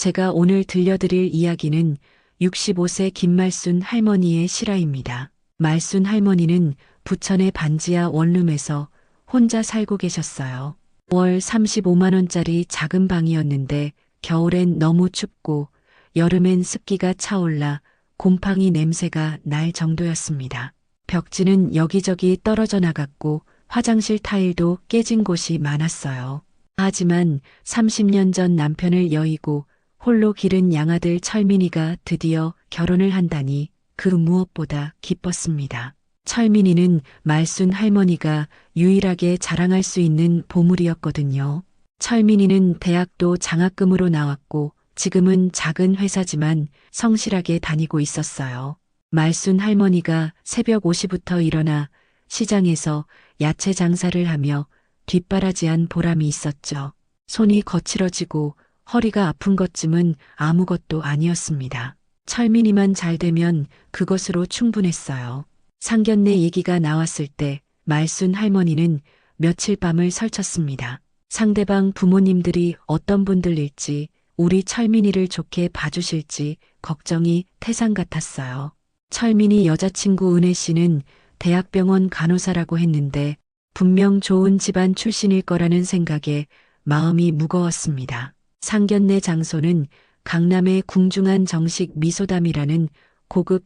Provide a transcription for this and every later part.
제가 오늘 들려드릴 이야기는 65세 김말순 할머니의 실화입니다. 말순 할머니는 부천의 반지하 원룸에서 혼자 살고 계셨어요. 월 35만 원짜리 작은 방이었는데 겨울엔 너무 춥고 여름엔 습기가 차올라 곰팡이 냄새가 날 정도였습니다. 벽지는 여기저기 떨어져 나갔고 화장실 타일도 깨진 곳이 많았어요. 하지만 30년 전 남편을 여의고 홀로 기른 양아들 철민이가 드디어 결혼을 한다니 그 무엇보다 기뻤습니다. 철민이는 말순 할머니가 유일하게 자랑할 수 있는 보물이었거든요. 철민이는 대학도 장학금으로 나왔고 지금은 작은 회사지만 성실하게 다니고 있었어요. 말순 할머니가 새벽 5시부터 일어나 시장에서 야채 장사를 하며 뒷바라지한 보람이 있었죠. 손이 거칠어지고 허리가 아픈 것쯤은 아무것도 아니었습니다. 철민이만 잘 되면 그것으로 충분했어요. 상견례 얘기가 나왔을 때 말순 할머니는 며칠 밤을 설쳤습니다. 상대방 부모님들이 어떤 분들일지 우리 철민이를 좋게 봐주실지 걱정이 태산 같았어요. 철민이 여자친구 은혜 씨는 대학병원 간호사라고 했는데 분명 좋은 집안 출신일 거라는 생각에 마음이 무거웠습니다. 상견례 장소는 강남의 궁중한 정식 미소담이라는 고급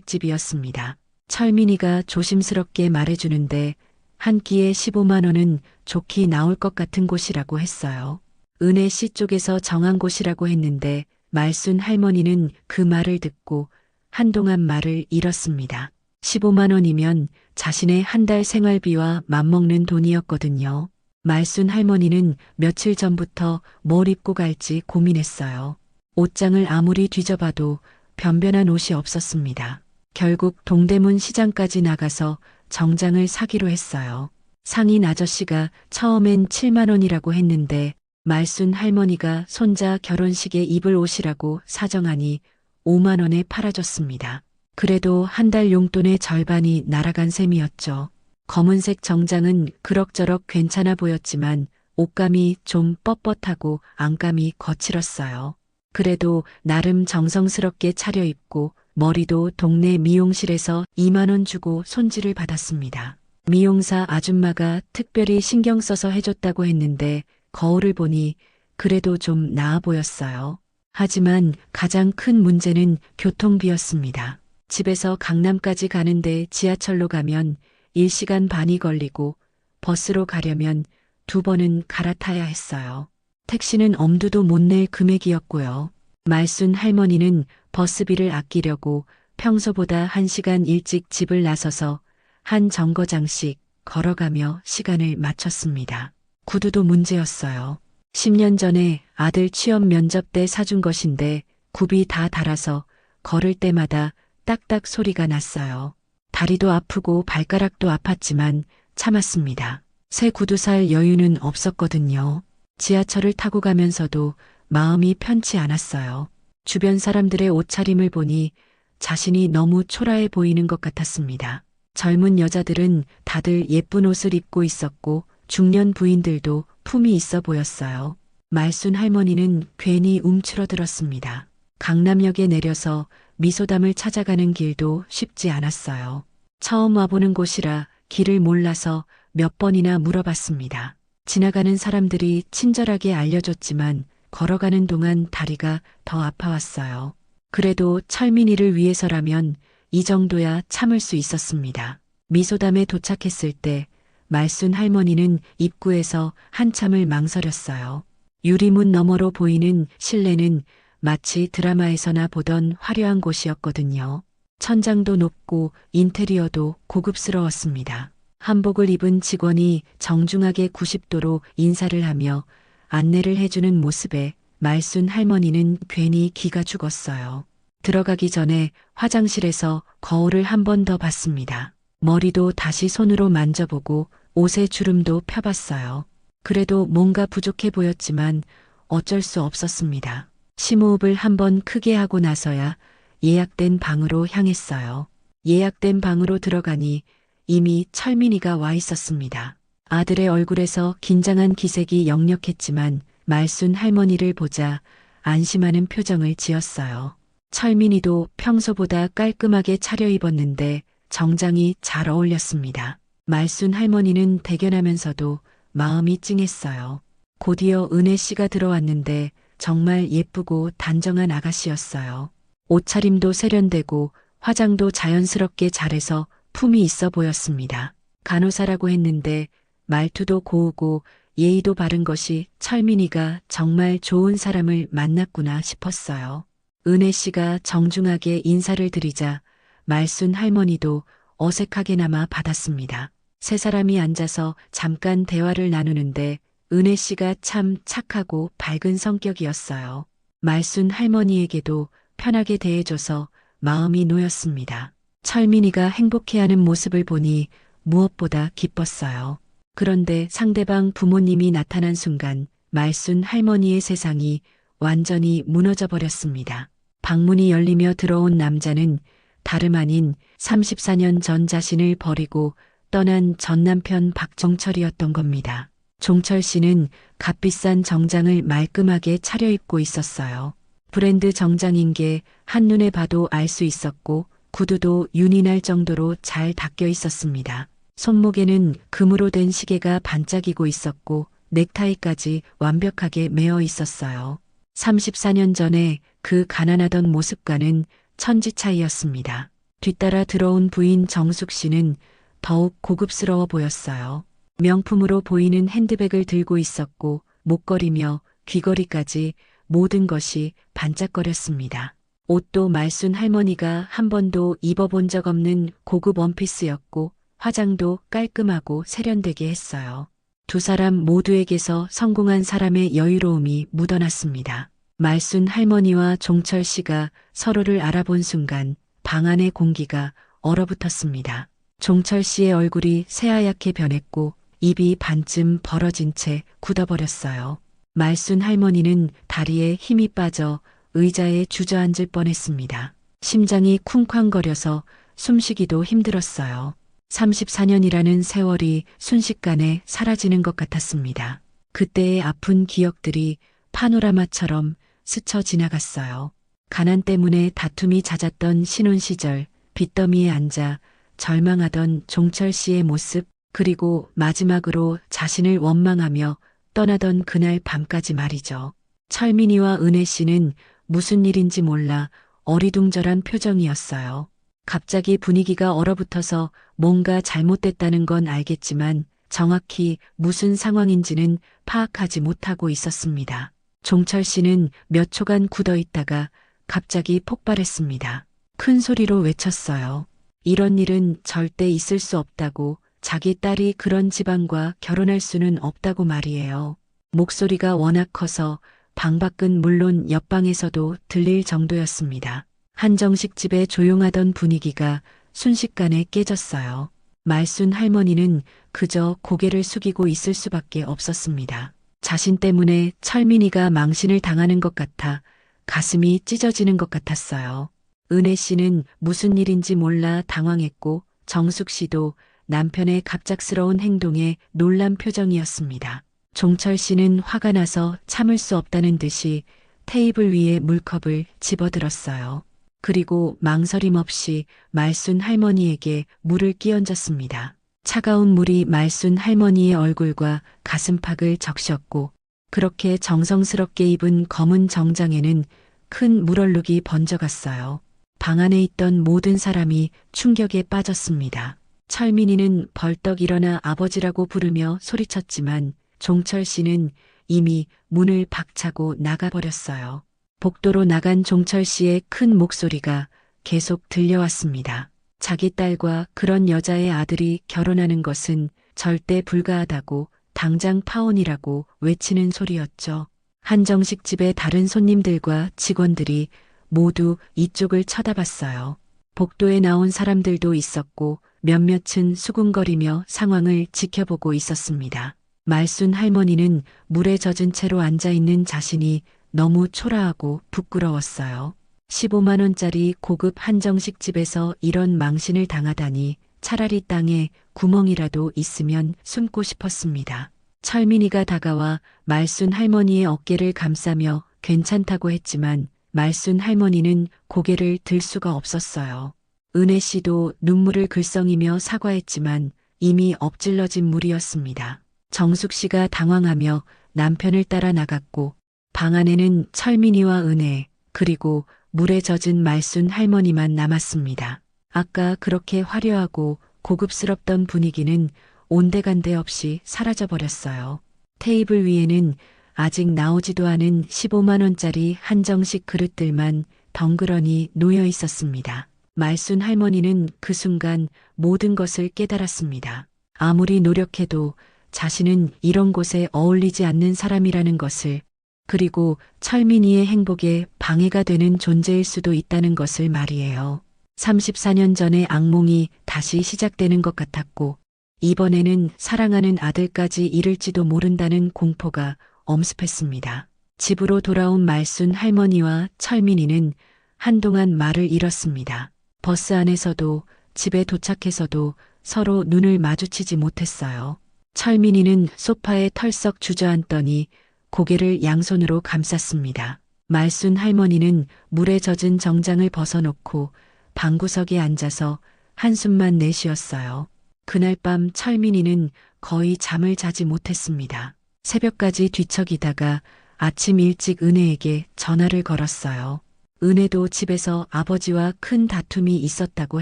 한정식집이었습니다. 철민이가 조심스럽게 말해주는데 한 끼에 15만 원은 좋게 나올 것 같은 곳이라고 했어요. 은혜 씨 쪽에서 정한 곳이라고 했는데 말순 할머니는 그 말을 듣고 한동안 말을 잃었습니다. 15만 원이면 자신의 한 달 생활비와 맞먹는 돈이었거든요. 말순 할머니는 며칠 전부터 뭘 입고 갈지 고민했어요. 옷장을 아무리 뒤져봐도 변변한 옷이 없었습니다. 결국 동대문 시장까지 나가서 정장을 사기로 했어요. 상인 아저씨가 처음엔 7만 원이라고 했는데 말순 할머니가 손자 결혼식에 입을 옷이라고 사정하니 5만 원에 팔아줬습니다. 그래도 한 달 용돈의 절반이 날아간 셈이었죠. 검은색 정장은 그럭저럭 괜찮아 보였지만 옷감이 좀 뻣뻣하고 안감이 거칠었어요. 그래도 나름 정성스럽게 차려입고 머리도 동네 미용실에서 2만 원 주고 손질을 받았습니다. 미용사 아줌마가 특별히 신경 써서 해줬다고 했는데 거울을 보니 그래도 좀 나아 보였어요. 하지만 가장 큰 문제는 교통비였습니다. 집에서 강남까지 가는데 지하철로 가면 1시간 반이 걸리고 버스로 가려면 2번은 갈아타야 했어요. 택시는 엄두도 못 낼 금액이었고요. 말순 할머니는 버스비를 아끼려고 평소보다 1시간 일찍 집을 나서서 한 정거장씩 걸어가며 시간을 맞췄습니다. 구두도 문제였어요. 10년 전에 아들 취업 면접 때 사준 것인데 굽이 다 닳아서 걸을 때마다 딱딱 소리가 났어요. 다리도 아프고 발가락도 아팠지만 참았습니다. 새 구두 살 여유는 없었거든요. 지하철을 타고 가면서도 마음이 편치 않았어요. 주변 사람들의 옷차림을 보니 자신이 너무 초라해 보이는 것 같았습니다. 젊은 여자들은 다들 예쁜 옷을 입고 있었고 중년 부인들도 품이 있어 보였어요. 말순 할머니는 괜히 움츠러들었습니다. 강남역에 내려서 미소담을 찾아가는 길도 쉽지 않았어요. 처음 와보는 곳이라 길을 몰라서 몇 번이나 물어봤습니다. 지나가는 사람들이 친절하게 알려줬지만 걸어가는 동안 다리가 더 아파왔어요. 그래도 철민이를 위해서라면 이 정도야 참을 수 있었습니다. 미소담에 도착했을 때 말순 할머니는 입구에서 한참을 망설였어요. 유리문 너머로 보이는 실내는 마치 드라마에서나 보던 화려한 곳이었거든요. 천장도 높고 인테리어도 고급스러웠습니다. 한복을 입은 직원이 정중하게 90도로 인사를 하며 안내를 해주는 모습에 말순 할머니는 괜히 기가 죽었어요. 들어가기 전에 화장실에서 거울을 한 번 더 봤습니다. 머리도 다시 손으로 만져보고 옷의 주름도 펴봤어요. 그래도 뭔가 부족해 보였지만 어쩔 수 없었습니다. 심호흡을 한 번 크게 하고 나서야 예약된 방으로 향했어요. 예약된 방으로 들어가니 이미 철민이가 와 있었습니다. 아들의 얼굴에서 긴장한 기색이 역력했지만 말순 할머니를 보자 안심하는 표정을 지었어요. 철민이도 평소보다 깔끔하게 차려입었는데 정장이 잘 어울렸습니다. 말순 할머니는 대견하면서도 마음이 찡했어요. 곧이어 은혜 씨가 들어왔는데 정말 예쁘고 단정한 아가씨였어요. 옷차림도 세련되고 화장도 자연스럽게 잘해서 품이 있어 보였습니다. 간호사라고 했는데 말투도 고우고 예의도 바른 것이 철민이가 정말 좋은 사람을 만났구나 싶었어요. 은혜 씨가 정중하게 인사를 드리자 말순 할머니도 어색하게나마 받았습니다. 세 사람이 앉아서 잠깐 대화를 나누는데 은혜 씨가 참 착하고 밝은 성격이었어요. 말순 할머니에게도 편하게 대해줘서 마음이 놓였습니다. 철민이가 행복해하는 모습을 보니 무엇보다 기뻤어요. 그런데 상대방 부모님이 나타난 순간 말순 할머니의 세상이 완전히 무너져 버렸습니다. 방문이 열리며 들어온 남자는 다름 아닌 34년 전 자신을 버리고 떠난 전 남편 박종철이었던 겁니다. 종철 씨는 값비싼 정장을 말끔하게 차려입고 있었어요. 브랜드 정장인 게 한눈에 봐도 알 수 있었고 구두도 윤이 날 정도로 잘 닦여 있었습니다. 손목에는 금으로 된 시계가 반짝이고 있었고 넥타이까지 완벽하게 매어 있었어요. 34년 전에 그 가난하던 모습과는 천지 차이였습니다. 뒤따라 들어온 부인 정숙 씨는 더욱 고급스러워 보였어요. 명품으로 보이는 핸드백을 들고 있었고 목걸이며 귀걸이까지 모든 것이 반짝거렸습니다. 옷도 말순 할머니가 한 번도 입어본 적 없는 고급 원피스였고 화장도 깔끔하고 세련되게 했어요. 두 사람 모두에게서 성공한 사람의 여유로움이 묻어났습니다. 말순 할머니와 종철 씨가 서로를 알아본 순간 방 안의 공기가 얼어붙었습니다. 종철 씨의 얼굴이 새하얗게 변했고 입이 반쯤 벌어진 채 굳어버렸어요. 말순 할머니는 다리에 힘이 빠져 의자에 주저앉을 뻔했습니다. 심장이 쿵쾅거려서 숨쉬기도 힘들었어요. 34년이라는 세월이 순식간에 사라지는 것 같았습니다. 그때의 아픈 기억들이 파노라마처럼 스쳐 지나갔어요. 가난 때문에 다툼이 잦았던 신혼 시절, 빚더미에 앉아 절망하던 종철 씨의 모습, 그리고 마지막으로 자신을 원망하며 떠나던 그날 밤까지 말이죠. 철민이와 은혜 씨는 무슨 일인지 몰라 어리둥절한 표정이었어요. 갑자기 분위기가 얼어붙어서 뭔가 잘못됐다는 건 알겠지만 정확히 무슨 상황인지는 파악하지 못하고 있었습니다. 종철 씨는 몇 초간 굳어 있다가 갑자기 폭발했습니다. 큰 소리로 외쳤어요. 이런 일은 절대 있을 수 없다고, 자기 딸이 그런 집안과 결혼할 수는 없다고 말이에요. 목소리가 워낙 커서 방 밖은 물론 옆방에서도 들릴 정도였습니다. 한정식 집의 조용하던 분위기가 순식간에 깨졌어요. 말순 할머니는 그저 고개를 숙이고 있을 수밖에 없었습니다. 자신 때문에 철민이가 망신을 당하는 것 같아 가슴이 찢어지는 것 같았어요. 은혜 씨는 무슨 일인지 몰라 당황했고 정숙 씨도 남편의 갑작스러운 행동에 놀란 표정이었습니다. 종철 씨는 화가 나서 참을 수 없다는 듯이 테이블 위에 물컵을 집어들었어요. 그리고 망설임 없이 말순 할머니에게 물을 끼얹었습니다. 차가운 물이 말순 할머니의 얼굴과 가슴팍을 적셨고 그렇게 정성스럽게 입은 검은 정장에는 큰 물얼룩이 번져갔어요. 방 안에 있던 모든 사람이 충격에 빠졌습니다. 철민이는 벌떡 일어나 아버지라고 부르며 소리쳤지만 종철 씨는 이미 문을 박차고 나가버렸어요. 복도로 나간 종철 씨의 큰 목소리가 계속 들려왔습니다. 자기 딸과 그런 여자의 아들이 결혼하는 것은 절대 불가하다고 당장 파혼이라고 외치는 소리였죠. 한정식 집의 다른 손님들과 직원들이 모두 이쪽을 쳐다봤어요. 복도에 나온 사람들도 있었고 몇몇은 수군거리며 상황을 지켜보고 있었습니다. 말순 할머니는 물에 젖은 채로 앉아있는 자신이 너무 초라하고 부끄러웠어요. 15만 원짜리 고급 한정식 집에서 이런 망신을 당하다니 차라리 땅에 구멍이라도 있으면 숨고 싶었습니다. 철민이가 다가와 말순 할머니의 어깨를 감싸며 괜찮다고 했지만 말순 할머니는 고개를 들 수가 없었어요. 은혜 씨도 눈물을 글썽이며 사과했지만 이미 엎질러진 물이었습니다. 정숙 씨가 당황하며 남편을 따라 나갔고 방 안에는 철민이와 은혜 그리고 물에 젖은 말순 할머니만 남았습니다. 아까 그렇게 화려하고 고급스럽던 분위기는 온데간데 없이 사라져버렸어요. 테이블 위에는 아직 나오지도 않은 15만 원짜리 한정식 그릇들만 덩그러니 놓여 있었습니다. 말순 할머니는 그 순간 모든 것을 깨달았습니다. 아무리 노력해도 자신은 이런 곳에 어울리지 않는 사람이라는 것을, 그리고 철민이의 행복에 방해가 되는 존재일 수도 있다는 것을 말이에요. 34년 전의 악몽이 다시 시작되는 것 같았고, 이번에는 사랑하는 아들까지 잃을지도 모른다는 공포가 엄습했습니다. 집으로 돌아온 말순 할머니와 철민이는 한동안 말을 잃었습니다. 버스 안에서도 집에 도착해서도 서로 눈을 마주치지 못했어요. 철민이는 소파에 털썩 주저앉더니 고개를 양손으로 감쌌습니다. 말순 할머니는 물에 젖은 정장을 벗어놓고 방구석에 앉아서 한숨만 내쉬었어요. 그날 밤 철민이는 거의 잠을 자지 못했습니다. 새벽까지 뒤척이다가 아침 일찍 은혜에게 전화를 걸었어요. 은혜도 집에서 아버지와 큰 다툼이 있었다고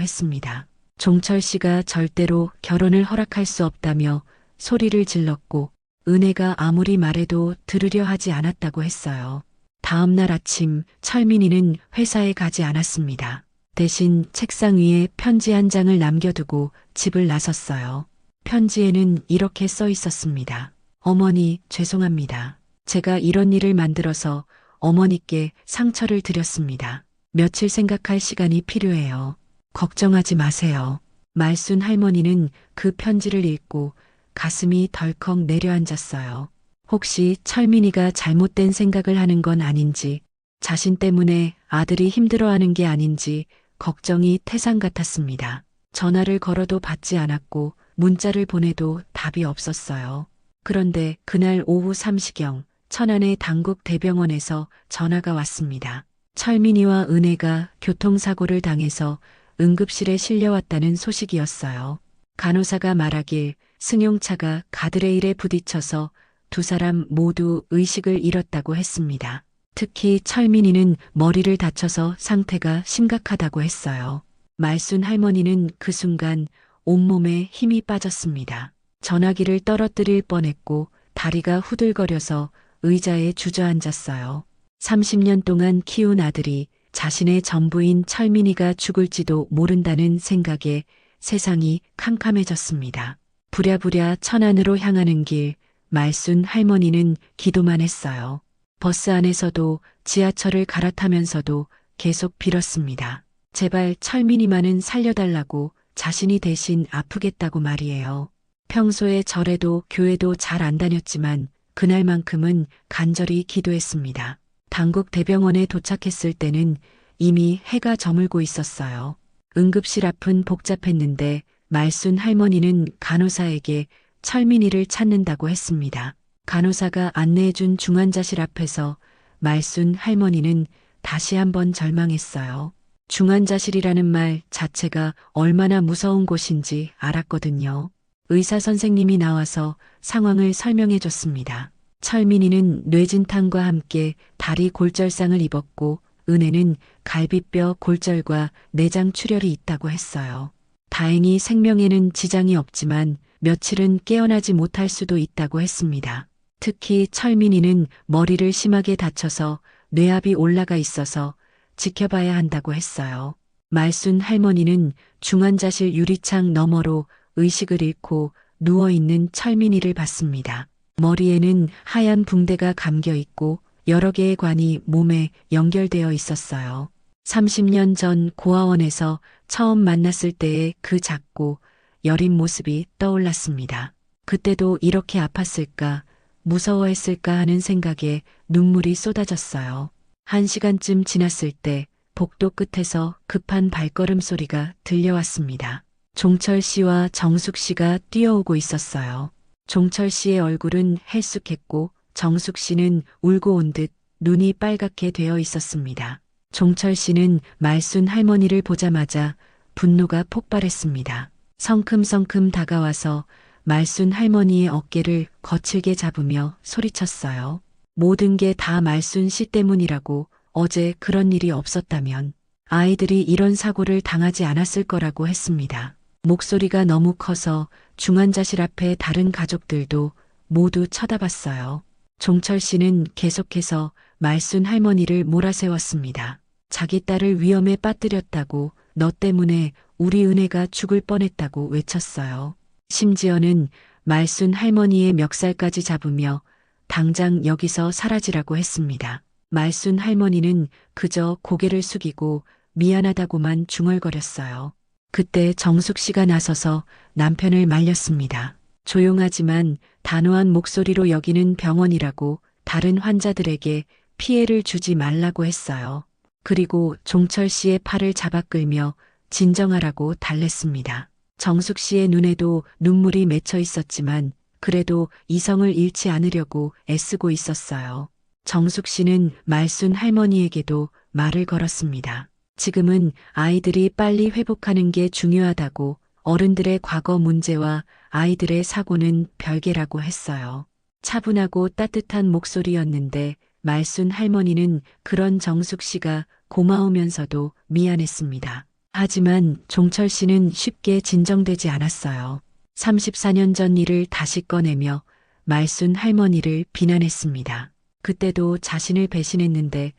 했습니다. 종철 씨가 절대로 결혼을 허락할 수 없다며 소리를 질렀고 은혜가 아무리 말해도 들으려 하지 않았다고 했어요. 다음 날 아침 철민이는 회사에 가지 않았습니다. 대신 책상 위에 편지 한 장을 남겨두고 집을 나섰어요. 편지에는 이렇게 써 있었습니다. 어머니, 죄송합니다. 제가 이런 일을 만들어서 어머니께 상처를 드렸습니다. 며칠 생각할 시간이 필요해요. 걱정하지 마세요. 말순 할머니는 그 편지를 읽고 가슴이 덜컥 내려앉았어요. 혹시 철민이가 잘못된 생각을 하는 건 아닌지, 자신 때문에 아들이 힘들어하는 게 아닌지 걱정이 태산 같았습니다. 전화를 걸어도 받지 않았고 문자를 보내도 답이 없었어요. 그런데 그날 오후 3시경 천안의 당국대병원에서 전화가 왔습니다. 철민이와 은혜가 교통사고를 당해서 응급실에 실려왔다는 소식이었어요. 간호사가 말하길 승용차가 가드레일에 부딪혀서 두 사람 모두 의식을 잃었다고 했습니다. 특히 철민이는 머리를 다쳐서 상태가 심각하다고 했어요. 말순 할머니는 그 순간 온몸에 힘이 빠졌습니다. 전화기를 떨어뜨릴 뻔했고 다리가 후들거려서 의자에 주저앉았어요. 30년 동안 키운 아들이 자신의 전부인 철민이가 죽을지도 모른다는 생각에 세상이 캄캄해졌습니다. 부랴부랴 천안으로 향하는 길, 말순 할머니는 기도만 했어요. 버스 안에서도 지하철을 갈아타면서도 계속 빌었습니다. 제발 철민이만은 살려달라고, 자신이 대신 아프겠다고 말이에요. 평소에 절에도 교회도 잘 안 다녔지만 그날만큼은 간절히 기도했습니다. 당국대병원에 도착했을 때는 이미 해가 저물고 있었어요. 응급실 앞은 복잡했는데 말순 할머니는 간호사에게 철민이를 찾는다고 했습니다. 간호사가 안내해준 중환자실 앞에서 말순 할머니는 다시 한번 절망했어요. 중환자실이라는 말 자체가 얼마나 무서운 곳인지 알았거든요. 의사 선생님이 나와서 상황을 설명해 줬습니다. 철민이는 뇌진탕과 함께 다리 골절상을 입었고 은혜는 갈비뼈 골절과 내장 출혈이 있다고 했어요. 다행히 생명에는 지장이 없지만 며칠은 깨어나지 못할 수도 있다고 했습니다. 특히 철민이는 머리를 심하게 다쳐서 뇌압이 올라가 있어서 지켜봐야 한다고 했어요. 말순 할머니는 중환자실 유리창 너머로 의식을 잃고 누워있는 철민이를 봤습니다. 머리에는 하얀 붕대가 감겨 있고 여러 개의 관이 몸에 연결되어 있었어요. 30년 전 고아원에서 처음 만났을 때의 그 작고 여린 모습이 떠올랐습니다. 그때도 이렇게 아팠을까, 무서워했을까 하는 생각에 눈물이 쏟아졌어요. 1시간쯤 지났을 때 복도 끝에서 급한 발걸음 소리가 들려왔습니다. 종철 씨와 정숙 씨가 뛰어오고 있었어요. 종철 씨의 얼굴은 헬쑥했고 정숙 씨는 울고 온 듯 눈이 빨갛게 되어 있었습니다. 종철 씨는 말순 할머니를 보자마자 분노가 폭발했습니다. 성큼성큼 다가와서 말순 할머니의 어깨를 거칠게 잡으며 소리쳤어요. 모든 게 다 말순 씨 때문이라고. 어제 그런 일이 없었다면 아이들이 이런 사고를 당하지 않았을 거라고 했습니다. 목소리가 너무 커서 중환자실 앞에 다른 가족들도 모두 쳐다봤어요. 종철 씨는 계속해서 말순 할머니를 몰아세웠습니다. 자기 딸을 위험에 빠뜨렸다고, 너 때문에 우리 은혜가 죽을 뻔했다고 외쳤어요. 심지어는 말순 할머니의 멱살까지 잡으며 당장 여기서 사라지라고 했습니다. 말순 할머니는 그저 고개를 숙이고 미안하다고만 중얼거렸어요. 그때 정숙 씨가 나서서 남편을 말렸습니다. 조용하지만 단호한 목소리로 여기는 병원이라고 다른 환자들에게 피해를 주지 말라고 했어요. 그리고 종철 씨의 팔을 잡아 끌며 진정하라고 달랬습니다. 정숙 씨의 눈에도 눈물이 맺혀 있었지만 그래도 이성을 잃지 않으려고 애쓰고 있었어요. 정숙 씨는 말순 할머니에게도 말을 걸었습니다. 지금은 아이들이 빨리 회복하는 게 중요하다고, 어른들의 과거 문제와 아이들의 사고는 별개라고 했어요. 차분하고 따뜻한 목소리였는데 말순 할머니는 그런 정숙 씨가 고마우면서도 미안했습니다. 하지만 종철 씨는 쉽게 진정되지 않았어요. 34년 전 일을 다시 꺼내며 말순 할머니를 비난했습니다. 그때도 자신을 배신했는데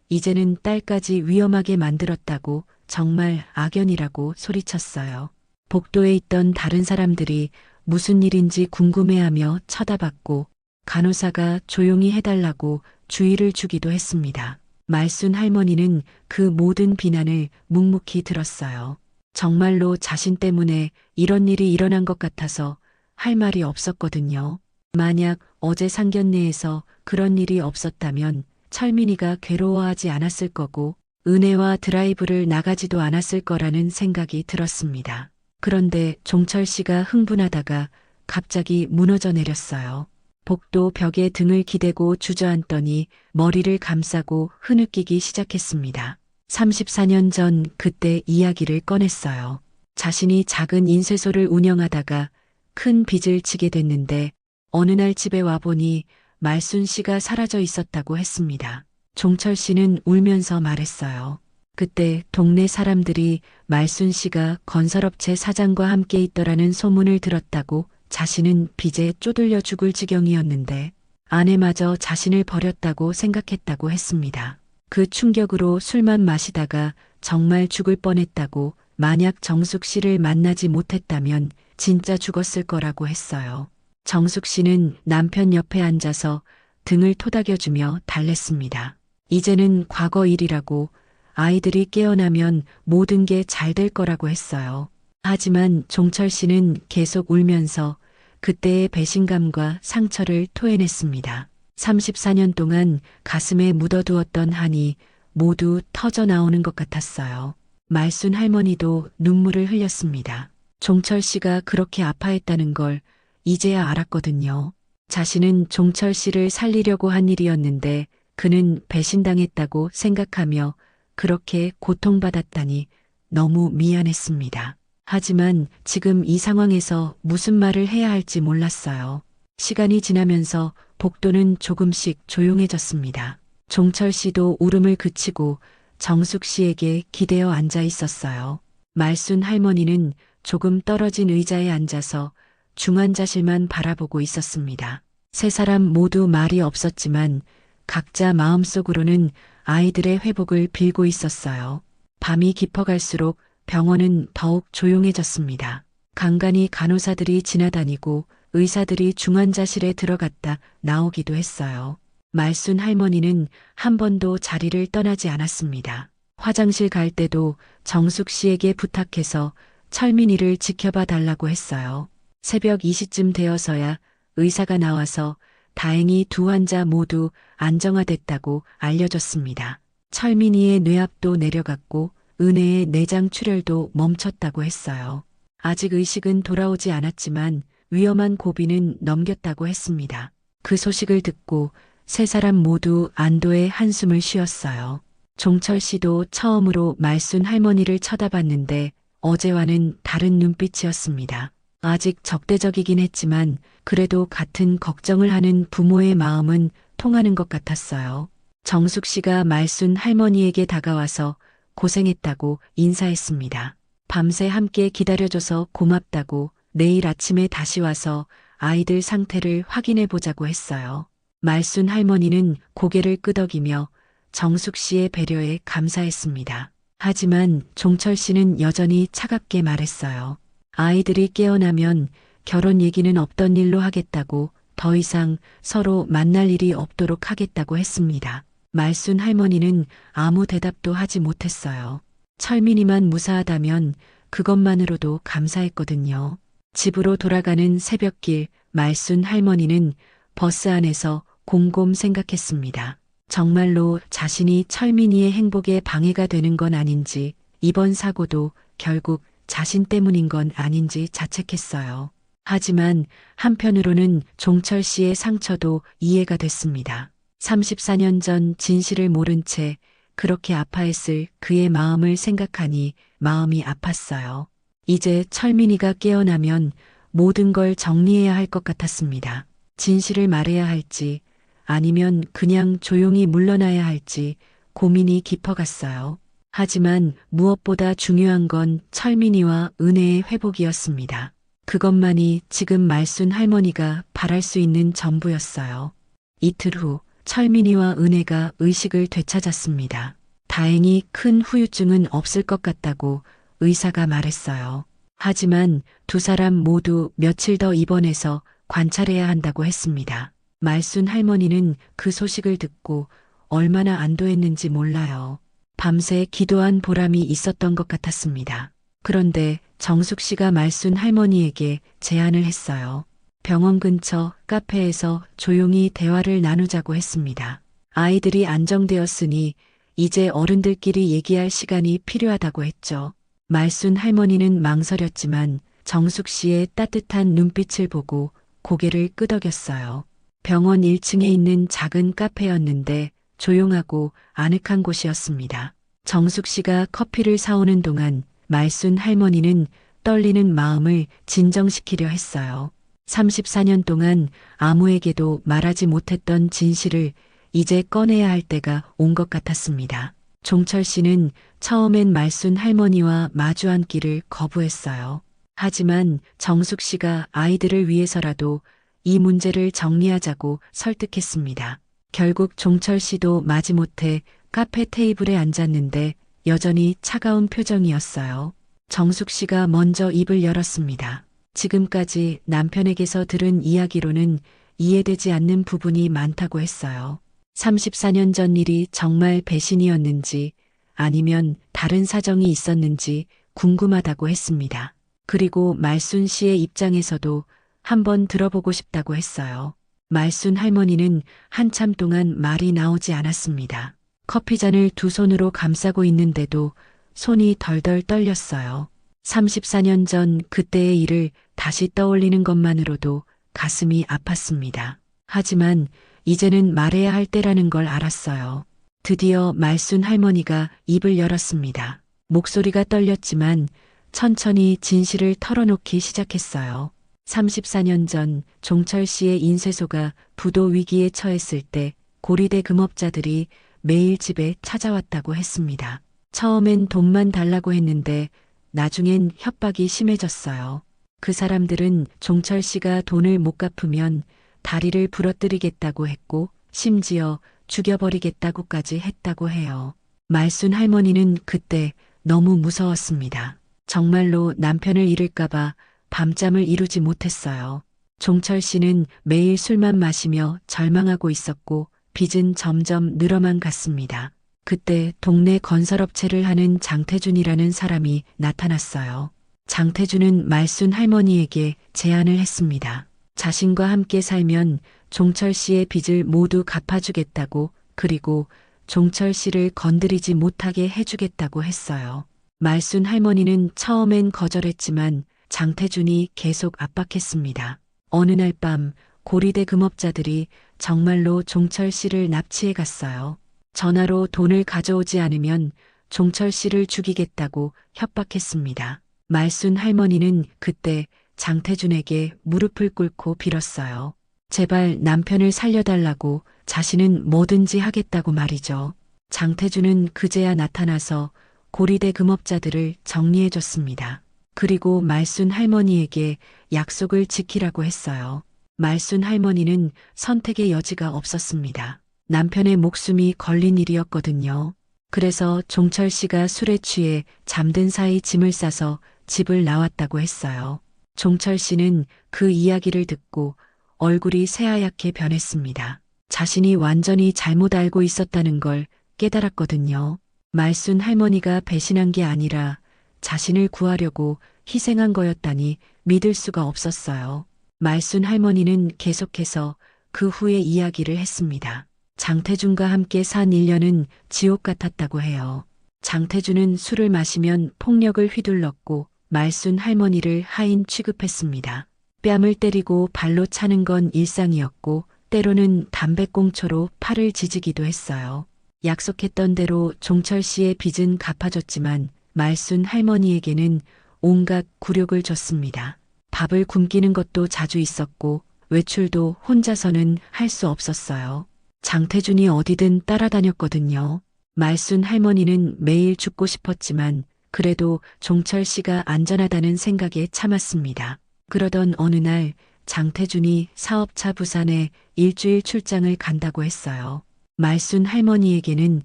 이제는 딸까지 위험하게 만들었다고, 정말 악연이라고 소리쳤어요. 복도에 있던 다른 사람들이 무슨 일인지 궁금해하며 쳐다봤고 간호사가 조용히 해달라고 주의를 주기도 했습니다. 말순 할머니는 그 모든 비난을 묵묵히 들었어요. 정말로 자신 때문에 이런 일이 일어난 것 같아서 할 말이 없었거든요. 만약 어제 상견례에서 그런 일이 없었다면 철민이가 괴로워하지 않았을 거고 은혜와 드라이브를 나가지도 않았을 거라는 생각이 들었습니다. 그런데 종철 씨가 흥분하다가 갑자기 무너져 내렸어요. 복도 벽에 등을 기대고 주저앉더니 머리를 감싸고 흐느끼기 시작했습니다. 34년 전 그때 이야기를 꺼냈어요. 자신이 작은 인쇄소를 운영하다가 큰 빚을 지게 됐는데 어느 날 집에 와보니 말순 씨가 사라져 있었다고 했습니다. 종철 씨는 울면서 말했어요. 그때 동네 사람들이 말순 씨가 건설업체 사장과 함께 있더라는 소문을 들었다고. 자신은 빚에 쪼들려 죽을 지경이었는데 아내마저 자신을 버렸다고 생각했다고 했습니다. 그 충격으로 술만 마시다가 정말 죽을 뻔했다고, 만약 정숙 씨를 만나지 못했다면 진짜 죽었을 거라고 했어요. 정숙 씨는 남편 옆에 앉아서 등을 토닥여주며 달랬습니다. 이제는 과거 일이라고, 아이들이 깨어나면 모든 게 잘 될 거라고 했어요. 하지만 종철 씨는 계속 울면서 그때의 배신감과 상처를 토해냈습니다. 34년 동안 가슴에 묻어두었던 한이 모두 터져 나오는 것 같았어요. 말순 할머니도 눈물을 흘렸습니다. 종철 씨가 그렇게 아파했다는 걸 이제야 알았거든요. 자신은 종철 씨를 살리려고 한 일이었는데 그는 배신당했다고 생각하며 그렇게 고통받았다니 너무 미안했습니다. 하지만 지금 이 상황에서 무슨 말을 해야 할지 몰랐어요. 시간이 지나면서 복도는 조금씩 조용해졌습니다. 종철 씨도 울음을 그치고 정숙 씨에게 기대어 앉아 있었어요. 말순 할머니는 조금 떨어진 의자에 앉아서 중환자실만 바라보고 있었습니다. 세 사람 모두 말이 없었지만 각자 마음속으로는 아이들의 회복을 빌고 있었어요. 밤이 깊어갈수록 병원은 더욱 조용해졌습니다. 간간히 간호사들이 지나다니고 의사들이 중환자실에 들어갔다 나오기도 했어요. 말순 할머니는 한 번도 자리를 떠나지 않았습니다. 화장실 갈 때도 정숙 씨에게 부탁해서 철민이를 지켜봐 달라고 했어요. 새벽 2시쯤 되어서야 의사가 나와서 다행히 두 환자 모두 안정화됐다고 알려줬습니다. 철민이의 뇌압도 내려갔고 은혜의 내장 출혈도 멈췄다고 했어요. 아직 의식은 돌아오지 않았지만 위험한 고비는 넘겼다고 했습니다. 그 소식을 듣고 세 사람 모두 안도의 한숨을 쉬었어요. 종철 씨도 처음으로 말순 할머니를 쳐다봤는데 어제와는 다른 눈빛이었습니다. 아직 적대적이긴 했지만 그래도 같은 걱정을 하는 부모의 마음은 통하는 것 같았어요. 정숙 씨가 말순 할머니에게 다가와서 고생했다고 인사했습니다. 밤새 함께 기다려줘서 고맙다고 내일 아침에 다시 와서 아이들 상태를 확인해 보자고 했어요. 말순 할머니는 고개를 끄덕이며 정숙 씨의 배려에 감사했습니다. 하지만 종철 씨는 여전히 차갑게 말했어요. 아이들이 깨어나면 결혼 얘기는 없던 일로 하겠다고, 더 이상 서로 만날 일이 없도록 하겠다고 했습니다. 말순 할머니는 아무 대답도 하지 못했어요. 철민이만 무사하다면 그것만으로도 감사했거든요. 집으로 돌아가는 새벽길, 말순 할머니는 버스 안에서 곰곰 생각했습니다. 정말로 자신이 철민이의 행복에 방해가 되는 건 아닌지, 이번 사고도 결국 자신 때문인 건 아닌지 자책했어요. 하지만 한편으로는 종철 씨의 상처도 이해가 됐습니다. 34년 전 진실을 모른 채 그렇게 아파했을 그의 마음을 생각하니 마음이 아팠어요. 이제 철민이가 깨어나면 모든 걸 정리해야 할 것 같았습니다. 진실을 말해야 할지 아니면 그냥 조용히 물러나야 할지 고민이 깊어갔어요. 하지만 무엇보다 중요한 건 철민이와 은혜의 회복이었습니다. 그것만이 지금 말순 할머니가 바랄 수 있는 전부였어요. 이틀 후 철민이와 은혜가 의식을 되찾았습니다. 다행히 큰 후유증은 없을 것 같다고 의사가 말했어요. 하지만 두 사람 모두 며칠 더 입원해서 관찰해야 한다고 했습니다. 말순 할머니는 그 소식을 듣고 얼마나 안도했는지 몰라요. 밤새 기도한 보람이 있었던 것 같았습니다. 그런데 정숙 씨가 말순 할머니에게 제안을 했어요. 병원 근처 카페에서 조용히 대화를 나누자고 했습니다. 아이들이 안정되었으니 이제 어른들끼리 얘기할 시간이 필요하다고 했죠. 말순 할머니는 망설였지만 정숙 씨의 따뜻한 눈빛을 보고 고개를 끄덕였어요. 병원 1층에 있는 작은 카페였는데 조용하고 아늑한 곳이었습니다. 정숙 씨가 커피를 사오는 동안 말순 할머니는 떨리는 마음을 진정시키려 했어요. 34년 동안 아무에게도 말하지 못했던 진실을 이제 꺼내야 할 때가 온 것 같았습니다. 종철 씨는 처음엔 말순 할머니와 마주 앉기를 거부했어요. 하지만 정숙 씨가 아이들을 위해서라도 이 문제를 정리하자고 설득했습니다. 결국 종철 씨도 마지못해 카페 테이블에 앉았는데 여전히 차가운 표정이었어요. 정숙 씨가 먼저 입을 열었습니다. 지금까지 남편에게서 들은 이야기로는 이해되지 않는 부분이 많다고 했어요. 34년 전 일이 정말 배신이었는지 아니면 다른 사정이 있었는지 궁금하다고 했습니다. 그리고 말순 씨의 입장에서도 한번 들어보고 싶다고 했어요. 말순 할머니는 한참 동안 말이 나오지 않았습니다. 커피잔을 두 손으로 감싸고 있는데도 손이 덜덜 떨렸어요. 34년 전 그때의 일을 다시 떠올리는 것만으로도 가슴이 아팠습니다. 하지만 이제는 말해야 할 때라는 걸 알았어요. 드디어 말순 할머니가 입을 열었습니다. 목소리가 떨렸지만 천천히 진실을 털어놓기 시작했어요. 34년 전 종철 씨의 인쇄소가 부도 위기에 처했을 때 고리대 금업자들이 매일 집에 찾아왔다고 했습니다. 처음엔 돈만 달라고 했는데 나중엔 협박이 심해졌어요. 그 사람들은 종철 씨가 돈을 못 갚으면 다리를 부러뜨리겠다고 했고 심지어 죽여버리겠다고까지 했다고 해요. 말순 할머니는 그때 너무 무서웠습니다. 정말로 남편을 잃을까봐 밤잠을 이루지 못했어요. 종철 씨는 매일 술만 마시며 절망하고 있었고 빚은 점점 늘어만 갔습니다. 그때 동네 건설업체를 하는 장태준이라는 사람이 나타났어요. 장태준은 말순 할머니에게 제안을 했습니다. 자신과 함께 살면 종철 씨의 빚을 모두 갚아주겠다고, 그리고 종철 씨를 건드리지 못하게 해주겠다고 했어요. 말순 할머니는 처음엔 거절했지만 장태준이 계속 압박했습니다. 어느 날 밤 고리대 금업자들이 정말로 종철 씨를 납치해 갔어요. 전화로 돈을 가져오지 않으면 종철 씨를 죽이겠다고 협박했습니다. 말순 할머니는 그때 장태준에게 무릎을 꿇고 빌었어요. 제발 남편을 살려달라고, 자신은 뭐든지 하겠다고 말이죠. 장태준은 그제야 나타나서 고리대 금업자들을 정리해줬습니다. 그리고 말순 할머니에게 약속을 지키라고 했어요. 말순 할머니는 선택의 여지가 없었습니다. 남편의 목숨이 걸린 일이었거든요. 그래서 종철 씨가 술에 취해 잠든 사이 짐을 싸서 집을 나왔다고 했어요. 종철 씨는 그 이야기를 듣고 얼굴이 새하얗게 변했습니다. 자신이 완전히 잘못 알고 있었다는 걸 깨달았거든요. 말순 할머니가 배신한 게 아니라 자신을 구하려고 희생한 거였다니 믿을 수가 없었어요. 말순 할머니는 계속해서 그 후에 이야기를 했습니다. 장태준과 함께 산 1년은 지옥 같았다고 해요. 장태준은 술을 마시면 폭력을 휘둘렀고 말순 할머니를 하인 취급했습니다. 뺨을 때리고 발로 차는 건 일상이었고 때로는 담배꽁초로 팔을 지지기도 했어요. 약속했던 대로 종철 씨의 빚은 갚아줬지만 말순 할머니에게는 온갖 굴욕을 줬습니다. 밥을 굶기는 것도 자주 있었고 외출도 혼자서는 할 수 없었어요. 장태준이 어디든 따라다녔거든요. 말순 할머니는 매일 죽고 싶었지만 그래도 종철 씨가 안전하다는 생각에 참았습니다. 그러던 어느 날 장태준이 사업차 부산에 일주일 출장을 간다고 했어요. 말순 할머니에게는